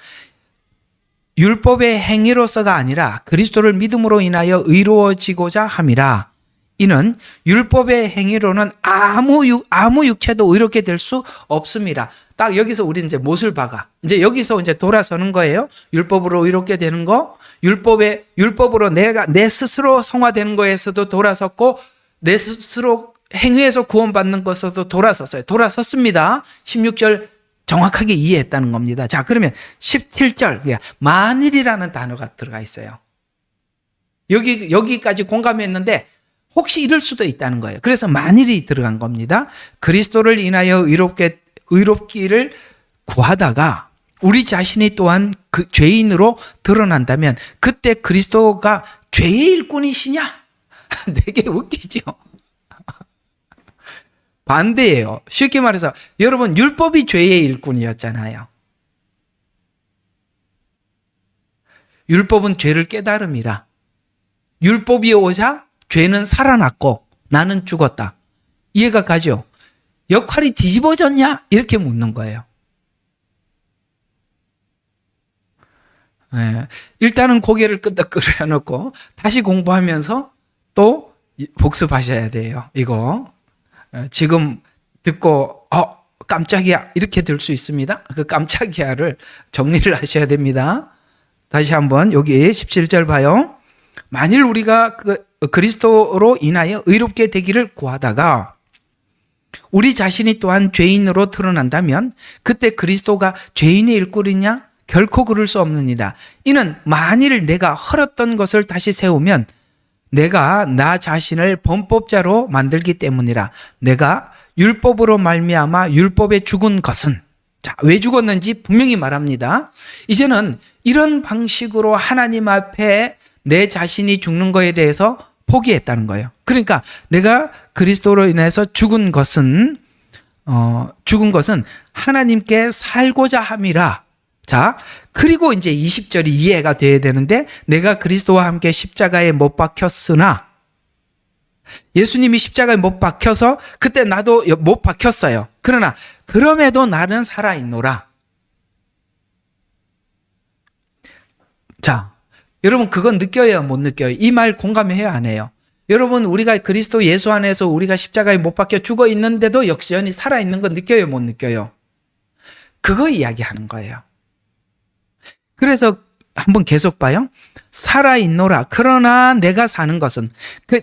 율법의 행위로서가 아니라 그리스도를 믿음으로 인하여 의로워지고자 함이라. 이는 율법의 행위로는 아무 육체도 의롭게 될 수 없습니다. 딱 여기서 우리 이제 못을 박아. 이제 여기서 이제 돌아서는 거예요. 율법으로 의롭게 되는 거, 율법으로 내가 내 스스로 성화되는 거에서도 돌아섰고, 내 스스로 행위에서 구원받는 것에서도 돌아섰어요. 돌아섰습니다. 16절 정확하게 이해했다는 겁니다. 자, 그러면 17절, 만일이라는 단어가 들어가 있어요. 여기까지 공감했는데 혹시 이럴 수도 있다는 거예요. 그래서 만일이 들어간 겁니다. 그리스도를 인하여 의롭기를 구하다가 우리 자신이 또한 그 죄인으로 드러난다면 그때 그리스도가 죄의 일꾼이시냐? 되게 웃기죠. 반대예요. 쉽게 말해서 여러분 율법이 죄의 일꾼이었잖아요. 율법은 죄를 깨달음이라. 율법이 오자 죄는 살아났고 나는 죽었다. 이해가 가죠? 역할이 뒤집어졌냐? 이렇게 묻는 거예요. 일단은 고개를 끄덕 놓고 다시 공부하면서 또 복습하셔야 돼요. 이거 지금 듣고 깜짝이야 이렇게 될 수 있습니다. 그 깜짝이야를 정리를 하셔야 됩니다. 다시 한번 여기 17절 봐요. 만일 우리가 그리스도로 인하여 의롭게 되기를 구하다가 우리 자신이 또한 죄인으로 드러난다면 그때 그리스도가 죄인의 일꾼이냐? 결코 그럴 수 없느니라. 이는 만일 내가 헐었던 것을 다시 세우면 내가 나 자신을 범법자로 만들기 때문이라. 내가 율법으로 말미암아 율법에 죽은 것은, 자, 왜 죽었는지 분명히 말합니다. 이제는 이런 방식으로 하나님 앞에 내 자신이 죽는 거에 대해서 포기했다는 거예요. 그러니까 내가 그리스도로 인해서 죽은 것은 하나님께 살고자 함이라. 자, 그리고 이제 20절이 이해가 돼야 되는데, 내가 그리스도와 함께 십자가에 못 박혔으나, 예수님이 십자가에 못 박혀서 그때 나도 못 박혔어요. 그러나 그럼에도 나는 살아있노라. 자, 여러분 그건 느껴요, 못 느껴요? 이 말 공감해요, 안 해요? 여러분 우리가 그리스도 예수 안에서 우리가 십자가에 못 박혀 죽어 있는데도 역시연히 살아있는 거 느껴요, 못 느껴요? 그거 이야기하는 거예요. 그래서 한번 계속 봐요. 살아있노라. 그러나 내가 사는 것은,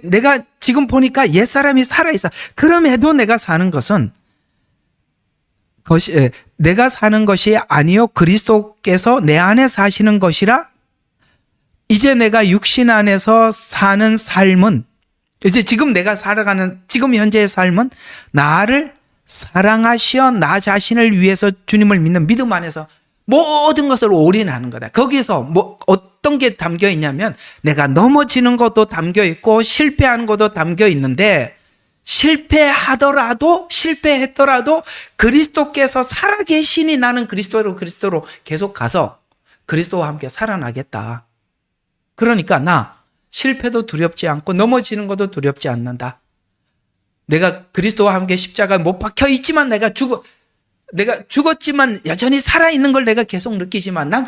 내가 지금 보니까 옛사람이 살아있어. 그럼에도 내가 사는 것은 내가 사는 것이 아니요 그리스도께서 내 안에 사시는 것이라. 이제 내가 육신 안에서 사는 삶은, 이제 지금 내가 살아가는 지금 현재의 삶은 나를 사랑하시어 나 자신을 위해서 주님을 믿는 믿음 안에서 모든 것을 올인하는 거다. 거기에서 어떤 게 담겨 있냐면, 내가 넘어지는 것도 담겨 있고 실패하는 것도 담겨 있는데, 실패했더라도 그리스도께서 살아계시니 나는 그리스도로 계속 가서 그리스도와 함께 살아나겠다. 그러니까 나 실패도 두렵지 않고 넘어지는 것도 두렵지 않는다. 내가 그리스도와 함께 십자가에 못 박혀 있지만 내가 죽었지만 여전히 살아있는 걸 내가 계속 느끼지만 난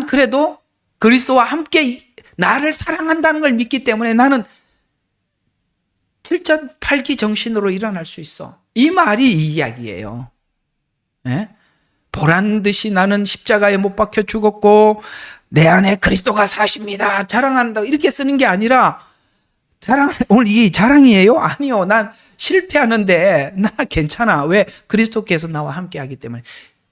그래도 그리스도와 함께 나를 사랑한다는 걸 믿기 때문에 나는 7전 8기 정신으로 일어날 수 있어. 이 말이 이 이야기예요. 보란 듯이 나는 십자가에 못 박혀 죽었고 내 안에 그리스도가 사십니다. 자랑한다. 이렇게 쓰는 게 아니라 오늘 이게 자랑이에요? 아니요. 난 실패하는데 나 괜찮아. 왜? 그리스도께서 나와 함께 하기 때문에.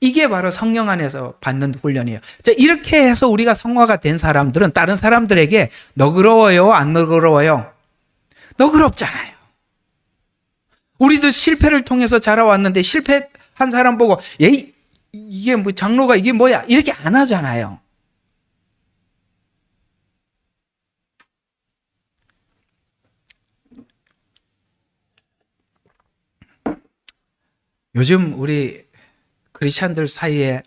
이게 바로 성령 안에서 받는 훈련이에요. 자, 이렇게 해서 우리가 성화가 된 사람들은 다른 사람들에게 너그러워요? 안 너그러워요? 너그럽잖아요. 우리도 실패를 통해서 자라왔는데 실패한 사람 보고 이게 뭐 장로가 이게 뭐야? 이렇게 안 하잖아요. 요즘 우리 크리스찬들 사이에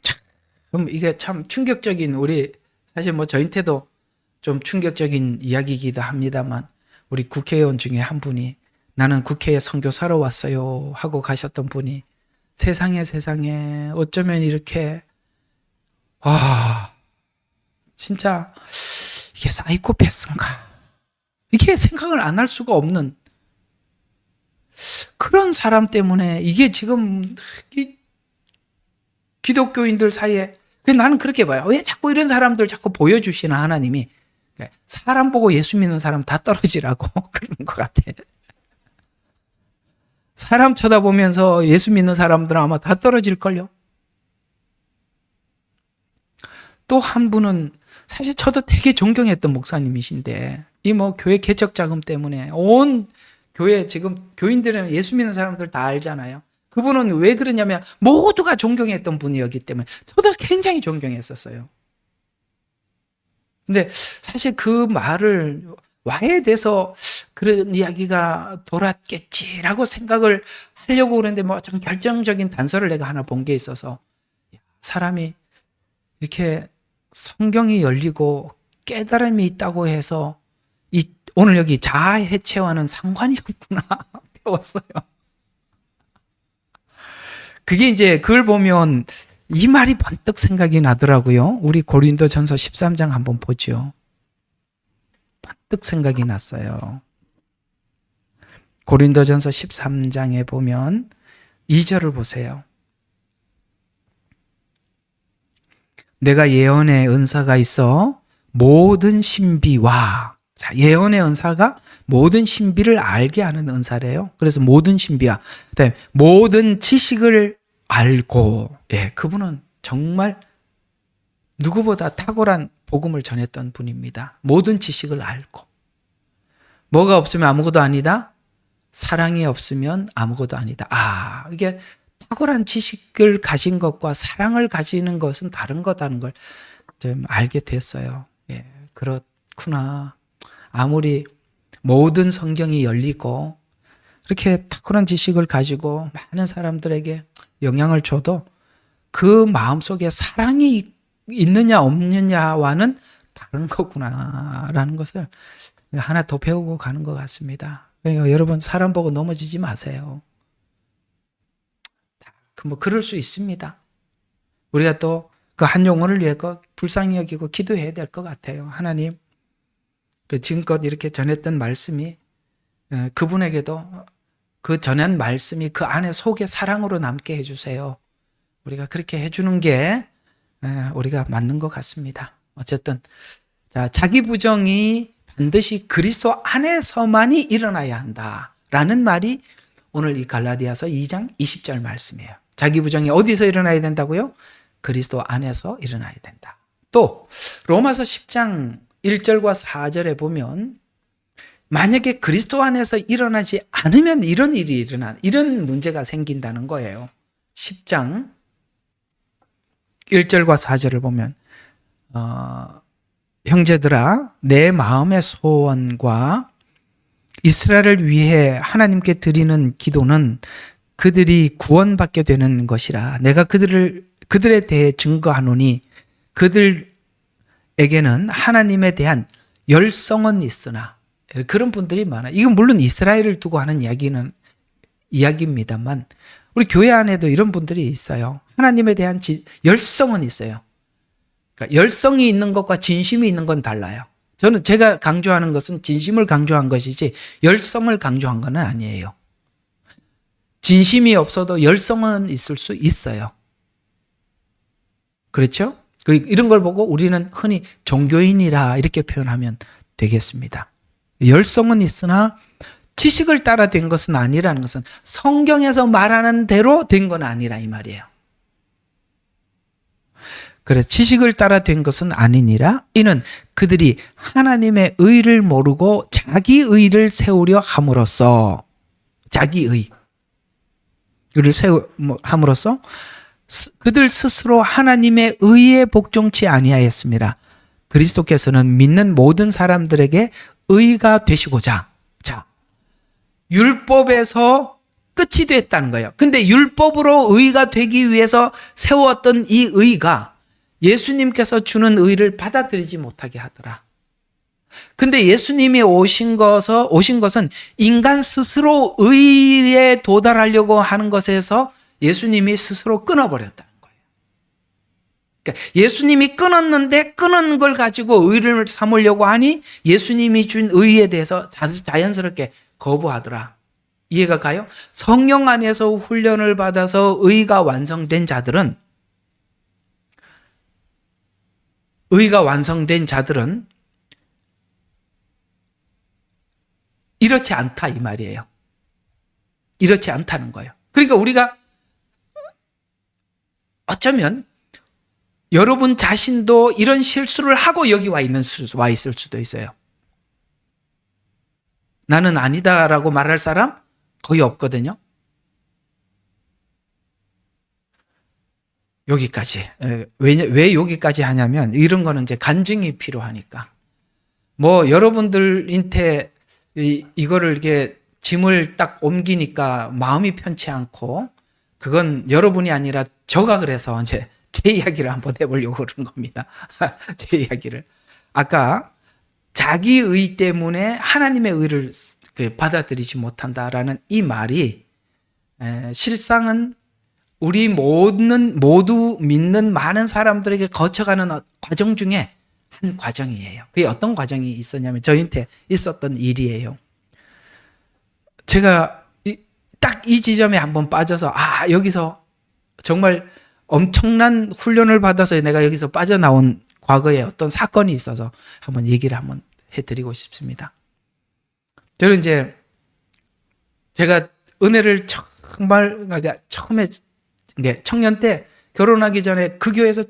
참 이게 참 충격적인 우리 사실 뭐 저한테도 좀 충격적인 이야기이기도 합니다만 우리 국회의원 중에 한 분이 나는 국회에 선교사로 왔어요 하고 가셨던 분이 세상에 어쩌면 이렇게 진짜 이게 사이코패스인가 이게 생각을 안 할 수가 없는 그런 사람 때문에 이게 지금 기독교인들 사이에 나는 그렇게 봐요. 왜 자꾸 이런 사람들 자꾸 보여주시나 하나님이 사람 보고 예수 믿는 사람 다 떨어지라고 그런 것 같아. 사람 쳐다보면서 예수 믿는 사람들은 아마 다 떨어질걸요. 또 한 분은 사실 저도 되게 존경했던 목사님이신데 이 뭐 교회 개척 자금 때문에 온 교회 지금 교인들은 예수 믿는 사람들 다 알잖아요. 그분은 왜 그러냐면 모두가 존경했던 분이었기 때문에 저도 굉장히 존경했었어요. 근데 사실 그 말을 와해돼서 그런 이야기가 돌았겠지라고 생각을 하려고 그러는데 뭐 좀 결정적인 단서를 내가 하나 본 게 있어서 사람이 이렇게 성경이 열리고 깨달음이 있다고 해서 오늘 여기 자아 해체와는 상관이 없구나 배웠어요. 그게 이제 그걸 보면 이 말이 번뜩 생각이 나더라고요. 우리 고린도전서 13장 한번 보죠. 번뜩 생각이 났어요. 고린도전서 13장에 보면 2절을 보세요. 내가 예언의 은사가 있어 모든 신비와 자, 예언의 은사가 모든 신비를 알게 하는 은사래요. 그래서 모든 신비와 그다음에 모든 지식을 알고 그분은 정말 누구보다 탁월한 복음을 전했던 분입니다. 모든 지식을 알고 뭐가 없으면 아무것도 아니다? 사랑이 없으면 아무것도 아니다. 이게 탁월한 지식을 가진 것과 사랑을 가지는 것은 다른 거다는 걸 좀 알게 됐어요. 그렇구나. 아무리 모든 성경이 열리고 이렇게 탁월한 지식을 가지고 많은 사람들에게 영향을 줘도 그 마음속에 사랑이 있느냐 없느냐와는 다른 거구나라는 것을 하나 더 배우고 가는 것 같습니다. 그러니까 여러분 사람 보고 넘어지지 마세요. 뭐 그럴 수 있습니다. 우리가 또 그 한 영혼을 위해 불쌍히 여기고 기도해야 될 것 같아요. 하나님 그 지금껏 이렇게 전했던 말씀이 그분에게도 그 전한 말씀이 그 안에 속에 사랑으로 남게 해주세요. 우리가 그렇게 해주는 게 우리가 맞는 것 같습니다. 어쨌든 자, 자기 부정이 반드시 그리스도 안에서만이 일어나야 한다라는 말이 오늘 이 갈라디아서 2장 20절 말씀이에요. 자기 부정이 어디서 일어나야 된다고요? 그리스도 안에서 일어나야 된다. 또 로마서 10장 1절과 4절에 보면 만약에 그리스도 안에서 일어나지 않으면 이런 일이 이런 문제가 생긴다는 거예요. 10장 1절과 4절을 보면 형제들아 내 마음의 소원과 이스라엘을 위해 하나님께 드리는 기도는 그들이 구원받게 되는 것이라 내가 그들에 대해 증거하노니 그들에게는 하나님에 대한 열성은 있으나 그런 분들이 많아요. 이건 물론 이스라엘을 두고 하는 이야기입니다만 우리 교회 안에도 이런 분들이 있어요. 하나님에 대한 열성은 있어요. 그러니까 열성이 있는 것과 진심이 있는 건 달라요. 제가 강조하는 것은 진심을 강조한 것이지 열성을 강조한 건 아니에요. 진심이 없어도 열성은 있을 수 있어요. 그렇죠? 이런 걸 보고 우리는 흔히 종교인이라 이렇게 표현하면 되겠습니다. 열성은 있으나 지식을 따라 된 것은 아니라는 것은 성경에서 말하는 대로 된 건 아니라 이 말이에요. 그래 지식을 따라 된 것은 아니니라. 이는 그들이 하나님의 의를 모르고 자기 의를 세우려 함으로써 자기 의를 세움으로써 그들 스스로 하나님의 의에 복종치 아니하였습니다. 그리스도께서는 믿는 모든 사람들에게 의가 되시고자 자 율법에서 끝이 됐다는 거예요. 근데 율법으로 의가 되기 위해서 세웠던 이 의가 예수님께서 주는 의를 받아들이지 못하게 하더라. 근데 예수님이 오신 것은 인간 스스로 의에 도달하려고 하는 것에서 예수님이 스스로 끊어버렸다는 거예요. 그러니까 예수님이 끊었는데 끊은 걸 가지고 의를 삼으려고 하니 예수님이 준 의에 대해서 자연스럽게 거부하더라. 이해가 가요? 성령 안에서 훈련을 받아서 의가 완성된 자들은 이렇지 않다 이 말이에요. 이렇지 않다는 거예요. 그러니까 우리가 어쩌면 여러분 자신도 이런 실수를 하고 여기 와 있을 수도 있어요. 나는 아니다라고 말할 사람 거의 없거든요. 여기까지. 왜 여기까지 하냐면 이런 거는 이제 간증이 필요하니까. 뭐 여러분들한테 이거를 이렇게 짐을 딱 옮기니까 마음이 편치 않고 그건 여러분이 아니라 저가 그래서 이제 제 이야기를 한번 해보려고 그런 겁니다. 제 이야기를. 아까 자기 의 때문에 하나님의 의를 받아들이지 못한다라는 이 말이 실상은 우리 모두 믿는 많은 사람들에게 거쳐가는 과정 중에 한 과정이에요. 그게 어떤 과정이 있었냐면 저희한테 있었던 일이에요. 제가 딱 이 지점에 한번 빠져서 여기서 정말 엄청난 훈련을 받아서 내가 여기서 빠져나온 과거에 어떤 사건이 있어서 한번 얘기를 한번 해드리고 싶습니다. 저는 이제 제가 은혜를 정말 처음에 청년 때 결혼하기 전에 그 교회에서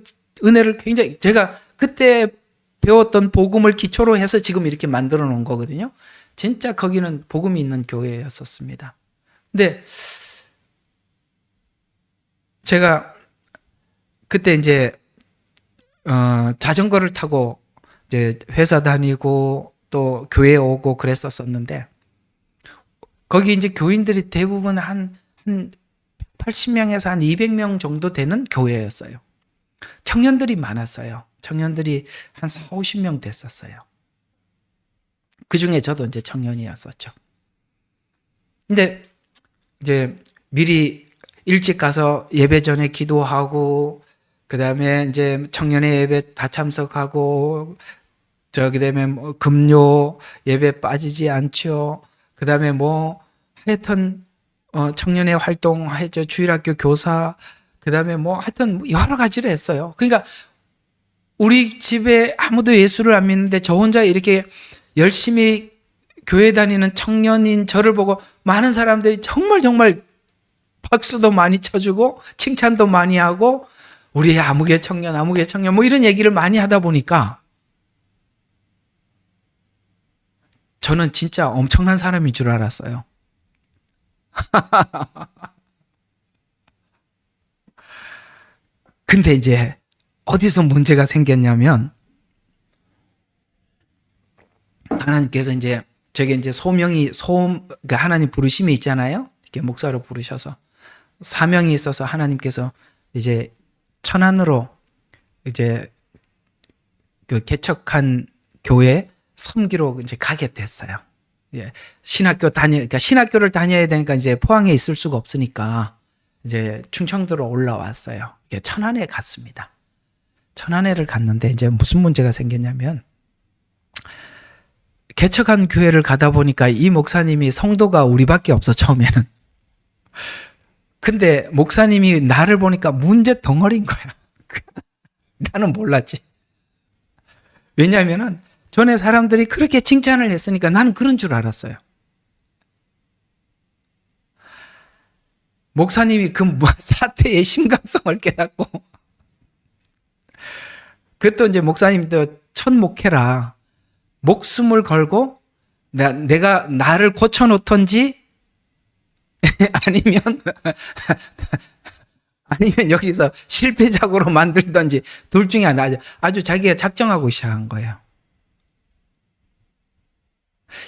은혜를 굉장히 제가 그때 배웠던 복음을 기초로 해서 지금 이렇게 만들어 놓은 거거든요. 진짜 거기는 복음이 있는 교회였었습니다. 근데 제가 그때 이제 자전거를 타고 이제 회사 다니고 또 교회 오고 그랬었었는데 거기 이제 교인들이 대부분 한 80명에서 한 200명 정도 되는 교회였어요. 청년들이 많았어요. 청년들이 한 4, 50명 됐었어요. 그 중에 저도 이제 청년이었었죠. 근데 이제 미리 일찍 가서 예배 전에 기도하고, 그 다음에 이제 청년의 예배 다 참석하고, 그다음에 뭐 금요 예배 빠지지 않죠. 그 다음에 뭐 하여튼 청년의 활동 하죠. 주일학교 교사, 그 다음에 뭐 하여튼 여러 가지를 했어요. 그러니까 우리 집에 아무도 예수를 안 믿는데 저 혼자 이렇게 열심히 교회 다니는 청년인 저를 보고 많은 사람들이 정말 박수도 많이 쳐주고 칭찬도 많이 하고 우리 아무개 청년 뭐 이런 얘기를 많이 하다 보니까 저는 진짜 엄청난 사람인 줄 알았어요. 근데 이제 어디서 문제가 생겼냐면 하나님께서 이제 저게 이제 그러니까 하나님 부르심이 있잖아요. 이렇게 목사로 부르셔서 사명이 있어서 하나님께서 이제 천안으로 이제 그 개척한 교회 섬기로 이제 가게 됐어요. 예. 그러니까 신학교를 다녀야 되니까 이제 포항에 있을 수가 없으니까 이제 충청도로 올라왔어요. 이게 천안에 갔습니다. 천안에를 갔는데 이제 무슨 문제가 생겼냐면 개척한 교회를 가다 보니까 이 목사님이 성도가 우리밖에 없어 처음에는. 근데 목사님이 나를 보니까 문제 덩어리인 거야. 나는 몰랐지. 왜냐하면은 전에 사람들이 그렇게 칭찬을 했으니까 나는 그런 줄 알았어요. 목사님이 그 사태의 심각성을 깨닫고, 그것도 이제 목사님도 첫 목회라 목숨을 걸고 내가 나를 고쳐놓던지 아니면 여기서 실패작으로 만들던지 둘 중에 하나, 아주 자기가 작정하고 시작한 거예요.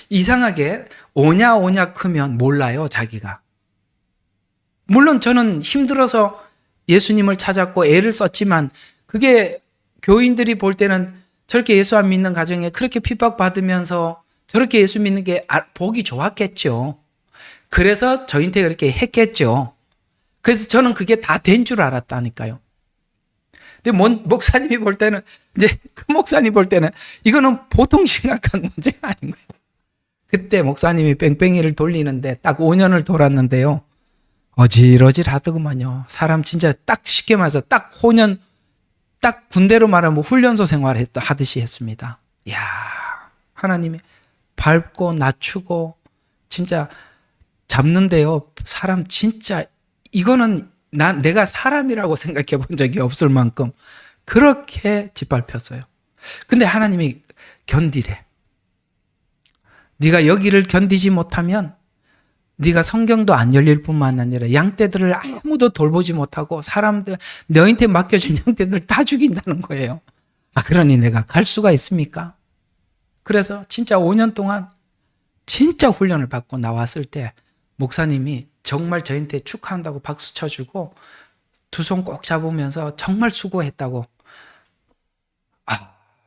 이상하게 오냐 크면 몰라요, 자기가. 물론 저는 힘들어서 예수님을 찾았고 애를 썼지만 그게 교인들이 볼 때는 저렇게 예수 안 믿는 가정에 그렇게 핍박받으면서 저렇게 예수 믿는 게 보기 좋았겠죠. 그래서 저한테 그렇게 했겠죠. 그래서 저는 그게 다 된 줄 알았다니까요. 근데 목사님이 볼 때는, 이제 그 목사님 볼 때는 이거는 보통 심각한 문제가 아닌 거예요. 그때 목사님이 뺑뺑이를 돌리는데 딱 5년을 돌았는데요. 어질어질 하더구만요. 사람 진짜 딱 쉽게 말해서 딱 군대로 말하면 훈련소 생활을 하듯이 했습니다. 이야, 하나님이 밟고 낮추고 진짜 잡는데요. 사람 진짜 이거는 내가 사람이라고 생각해 본 적이 없을 만큼 그렇게 짓밟혔어요. 근데 하나님이 견디래. 네가 여기를 견디지 못하면 네가 성경도 안 열릴 뿐만 아니라 양떼들을 아무도 돌보지 못하고 사람들 너한테 맡겨준 양떼들 다 죽인다는 거예요. 그러니 내가 갈 수가 있습니까? 그래서 진짜 5년 동안 진짜 훈련을 받고 나왔을 때 목사님이 정말 저한테 축하한다고 박수 쳐주고 두 손 꼭 잡으면서 정말 수고했다고.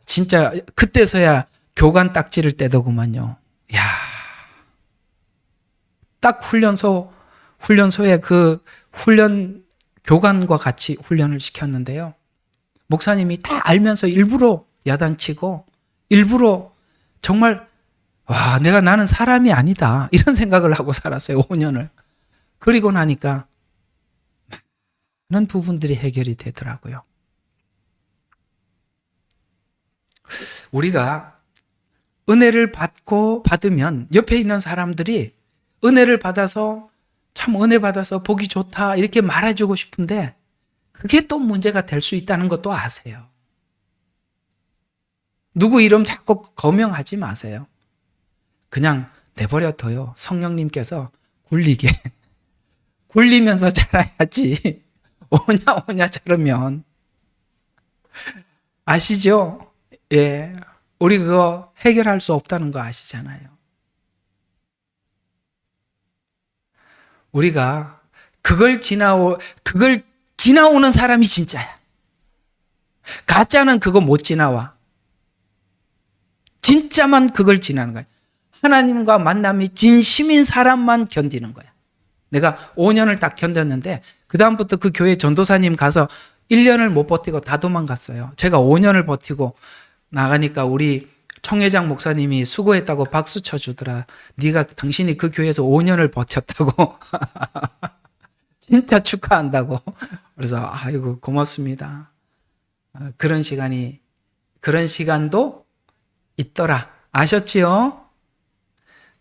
진짜 그때서야 교관 딱 지를 때더구만요. 야, 딱 훈련소에 그 훈련 교관과 같이 훈련을 시켰는데요. 목사님이 다 알면서 일부러 야단치고 일부러 정말 나는 사람이 아니다 이런 생각을 하고 살았어요. 5년을. 그리고 나니까 많은 부분들이 해결이 되더라고요. 우리가 은혜를 받으면 옆에 있는 사람들이 은혜를 받아서 참 은혜 받아서 보기 좋다 이렇게 말해주고 싶은데 그게 또 문제가 될 수 있다는 것도 아세요. 누구 이름 자꾸 거명하지 마세요. 그냥 내버려둬요. 성령님께서 굴리면서 자라야지. 오냐 자르면. 아시죠? 예. 우리 그거 해결할 수 없다는 거 아시잖아요. 우리가 그걸 지나오는 사람이 진짜야. 가짜는 그거 못 지나와. 진짜만 그걸 지나는 거야. 하나님과 만남이 진심인 사람만 견디는 거야. 내가 5년을 딱 견뎠는데 그 다음부터 그 교회 전도사님 가서 1년을 못 버티고 다 도망갔어요. 제가 5년을 버티고 나가니까 우리 총회장 목사님이 수고했다고 박수 쳐주더라. 당신이 그 교회에서 5년을 버텼다고. 진짜 축하한다고. 그래서 아이고 고맙습니다. 그런 시간도 있더라. 아셨지요?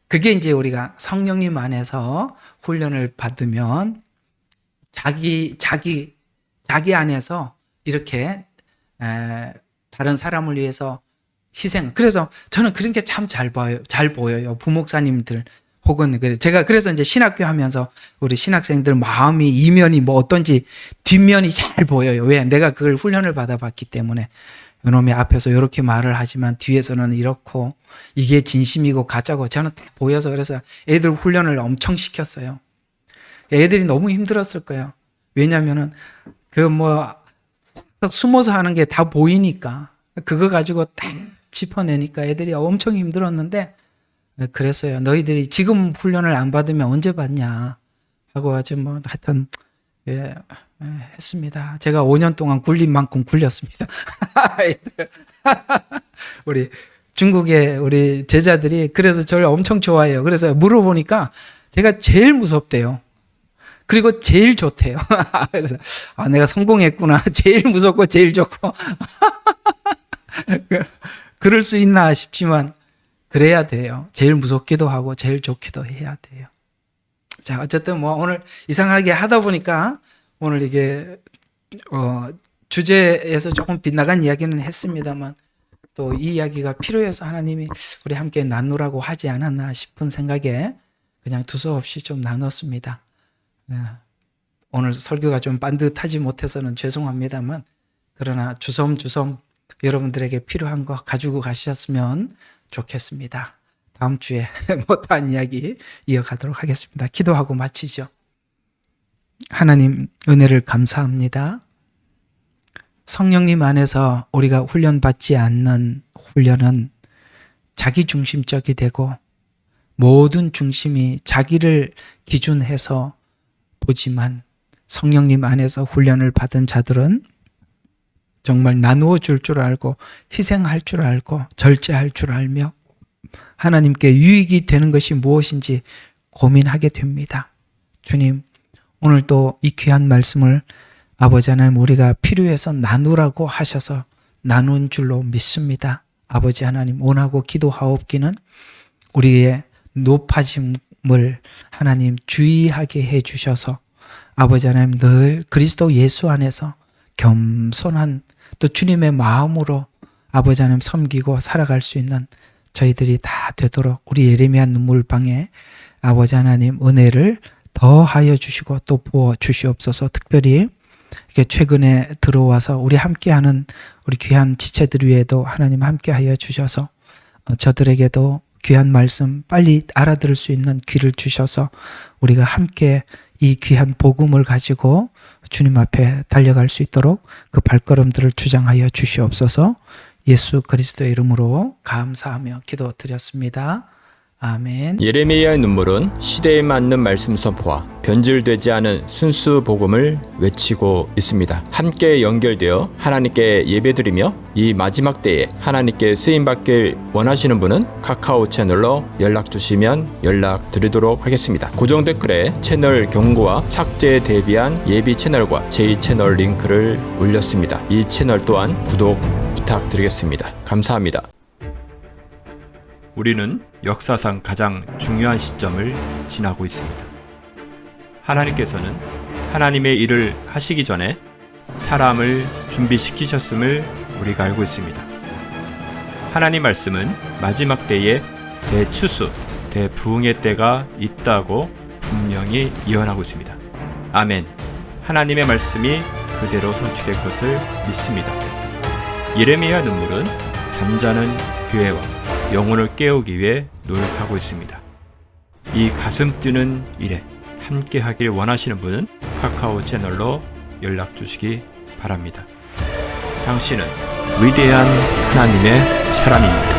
그게 이제 우리가 성령님 안에서 훈련을 받으면 자기 안에서 이렇게 다른 사람을 위해서 희생. 그래서 저는 그런 게 참 잘 보여요. 부목사님들 혹은 제가 그래서 이제 신학교 하면서 우리 신학생들 마음이 이면이 뭐 어떤지 뒷면이 잘 보여요. 왜? 내가 그걸 훈련을 받아봤기 때문에. 요놈이 앞에서 이렇게 말을 하지만 뒤에서는 이렇고 이게 진심이고 가짜고 저는 다 보여서 그래서 애들 훈련을 엄청 시켰어요. 애들이 너무 힘들었을 거예요. 왜냐면은 숨어서 하는 게 다 보이니까 그거 가지고 딱 짚어내니까 애들이 엄청 힘들었는데 그랬어요. 너희들이 지금 훈련을 안 받으면 언제 받냐 하고 아주 하여튼 했습니다. 제가 5년 동안 굴린 만큼 굴렸습니다. 우리 중국의 우리 제자들이 그래서 저를 엄청 좋아해요. 그래서 물어보니까 제가 제일 무섭대요. 그리고 제일 좋대요. 그래서 내가 성공했구나. 제일 무섭고 제일 좋고. 그럴 수 있나 싶지만 그래야 돼요. 제일 무섭기도 하고 제일 좋기도 해야 돼요. 자, 어쨌든 뭐 오늘 이상하게 하다 보니까 오늘 이게 주제에서 조금 빗나간 이야기는 했습니다만 또 이 이야기가 필요해서 하나님이 우리 함께 나누라고 하지 않았나 싶은 생각에 그냥 두서없이 좀 나눴습니다. 오늘 설교가 좀 반듯하지 못해서는 죄송합니다만 그러나 주섬주섬 여러분들에게 필요한 거 가지고 가셨으면 좋겠습니다. 다음 주에 못한 이야기 이어가도록 하겠습니다. 기도하고 마치죠. 하나님 은혜를 감사합니다. 성령님 안에서 우리가 훈련받지 않는 훈련은 자기중심적이 되고 모든 중심이 자기를 기준해서 보지만 성령님 안에서 훈련을 받은 자들은 정말 나누어 줄 줄 알고 희생할 줄 알고 절제할 줄 알며 하나님께 유익이 되는 것이 무엇인지 고민하게 됩니다. 주님, 오늘도 이 귀한 말씀을 아버지 하나님 우리가 필요해서 나누라고 하셔서 나눈 줄로 믿습니다. 아버지 하나님 원하고 기도하옵기는 우리의 높아짐을 하나님 주의하게 해주셔서 아버지 하나님 늘 그리스도 예수 안에서 겸손한 또 주님의 마음으로 아버지 하나님 섬기고 살아갈 수 있는 저희들이 다 되도록 우리 예레미야 눈물방에 아버지 하나님 은혜를 더하여 주시고 또 부어 주시옵소서. 특별히 이렇게 최근에 들어와서 우리 함께하는 우리 귀한 지체들 위에도 하나님 함께하여 주셔서 저들에게도 귀한 말씀 빨리 알아들을 수 있는 귀를 주셔서 우리가 함께 이 귀한 복음을 가지고 주님 앞에 달려갈 수 있도록 그 발걸음들을 주장하여 주시옵소서. 예수 그리스도의 이름으로 감사하며 기도드렸습니다. 아멘. 예레미야의 눈물은 시대에 맞는 말씀 선포와 변질되지 않은 순수 복음을 외치고 있습니다. 함께 연결되어 하나님께 예배드리며 이 마지막 때에 하나님께 쓰임받길 원하시는 분은 카카오 채널로 연락 주시면 연락드리도록 하겠습니다. 고정 댓글에 채널 경고와 착제에 대비한 예비 채널과 제2채널 링크를 올렸습니다. 이 채널 또한 구독 부탁드리겠습니다. 감사합니다. 우리는 역사상 가장 중요한 시점을 지나고 있습니다. 하나님께서는 하나님의 일을 하시기 전에 사람을 준비시키셨음을 우리가 알고 있습니다. 하나님 말씀은 마지막 때에 대추수, 대부흥의 때가 있다고 분명히 예언하고 있습니다. 아멘. 하나님의 말씀이 그대로 성취될 것을 믿습니다. 예레미야 눈물은 잠자는 교회와 영혼을 깨우기 위해 노력하고 있습니다. 이 가슴 뛰는 일에 함께 하길 원하시는 분은 카카오 채널로 연락 주시기 바랍니다. 당신은 위대한 하나님의 사람입니다.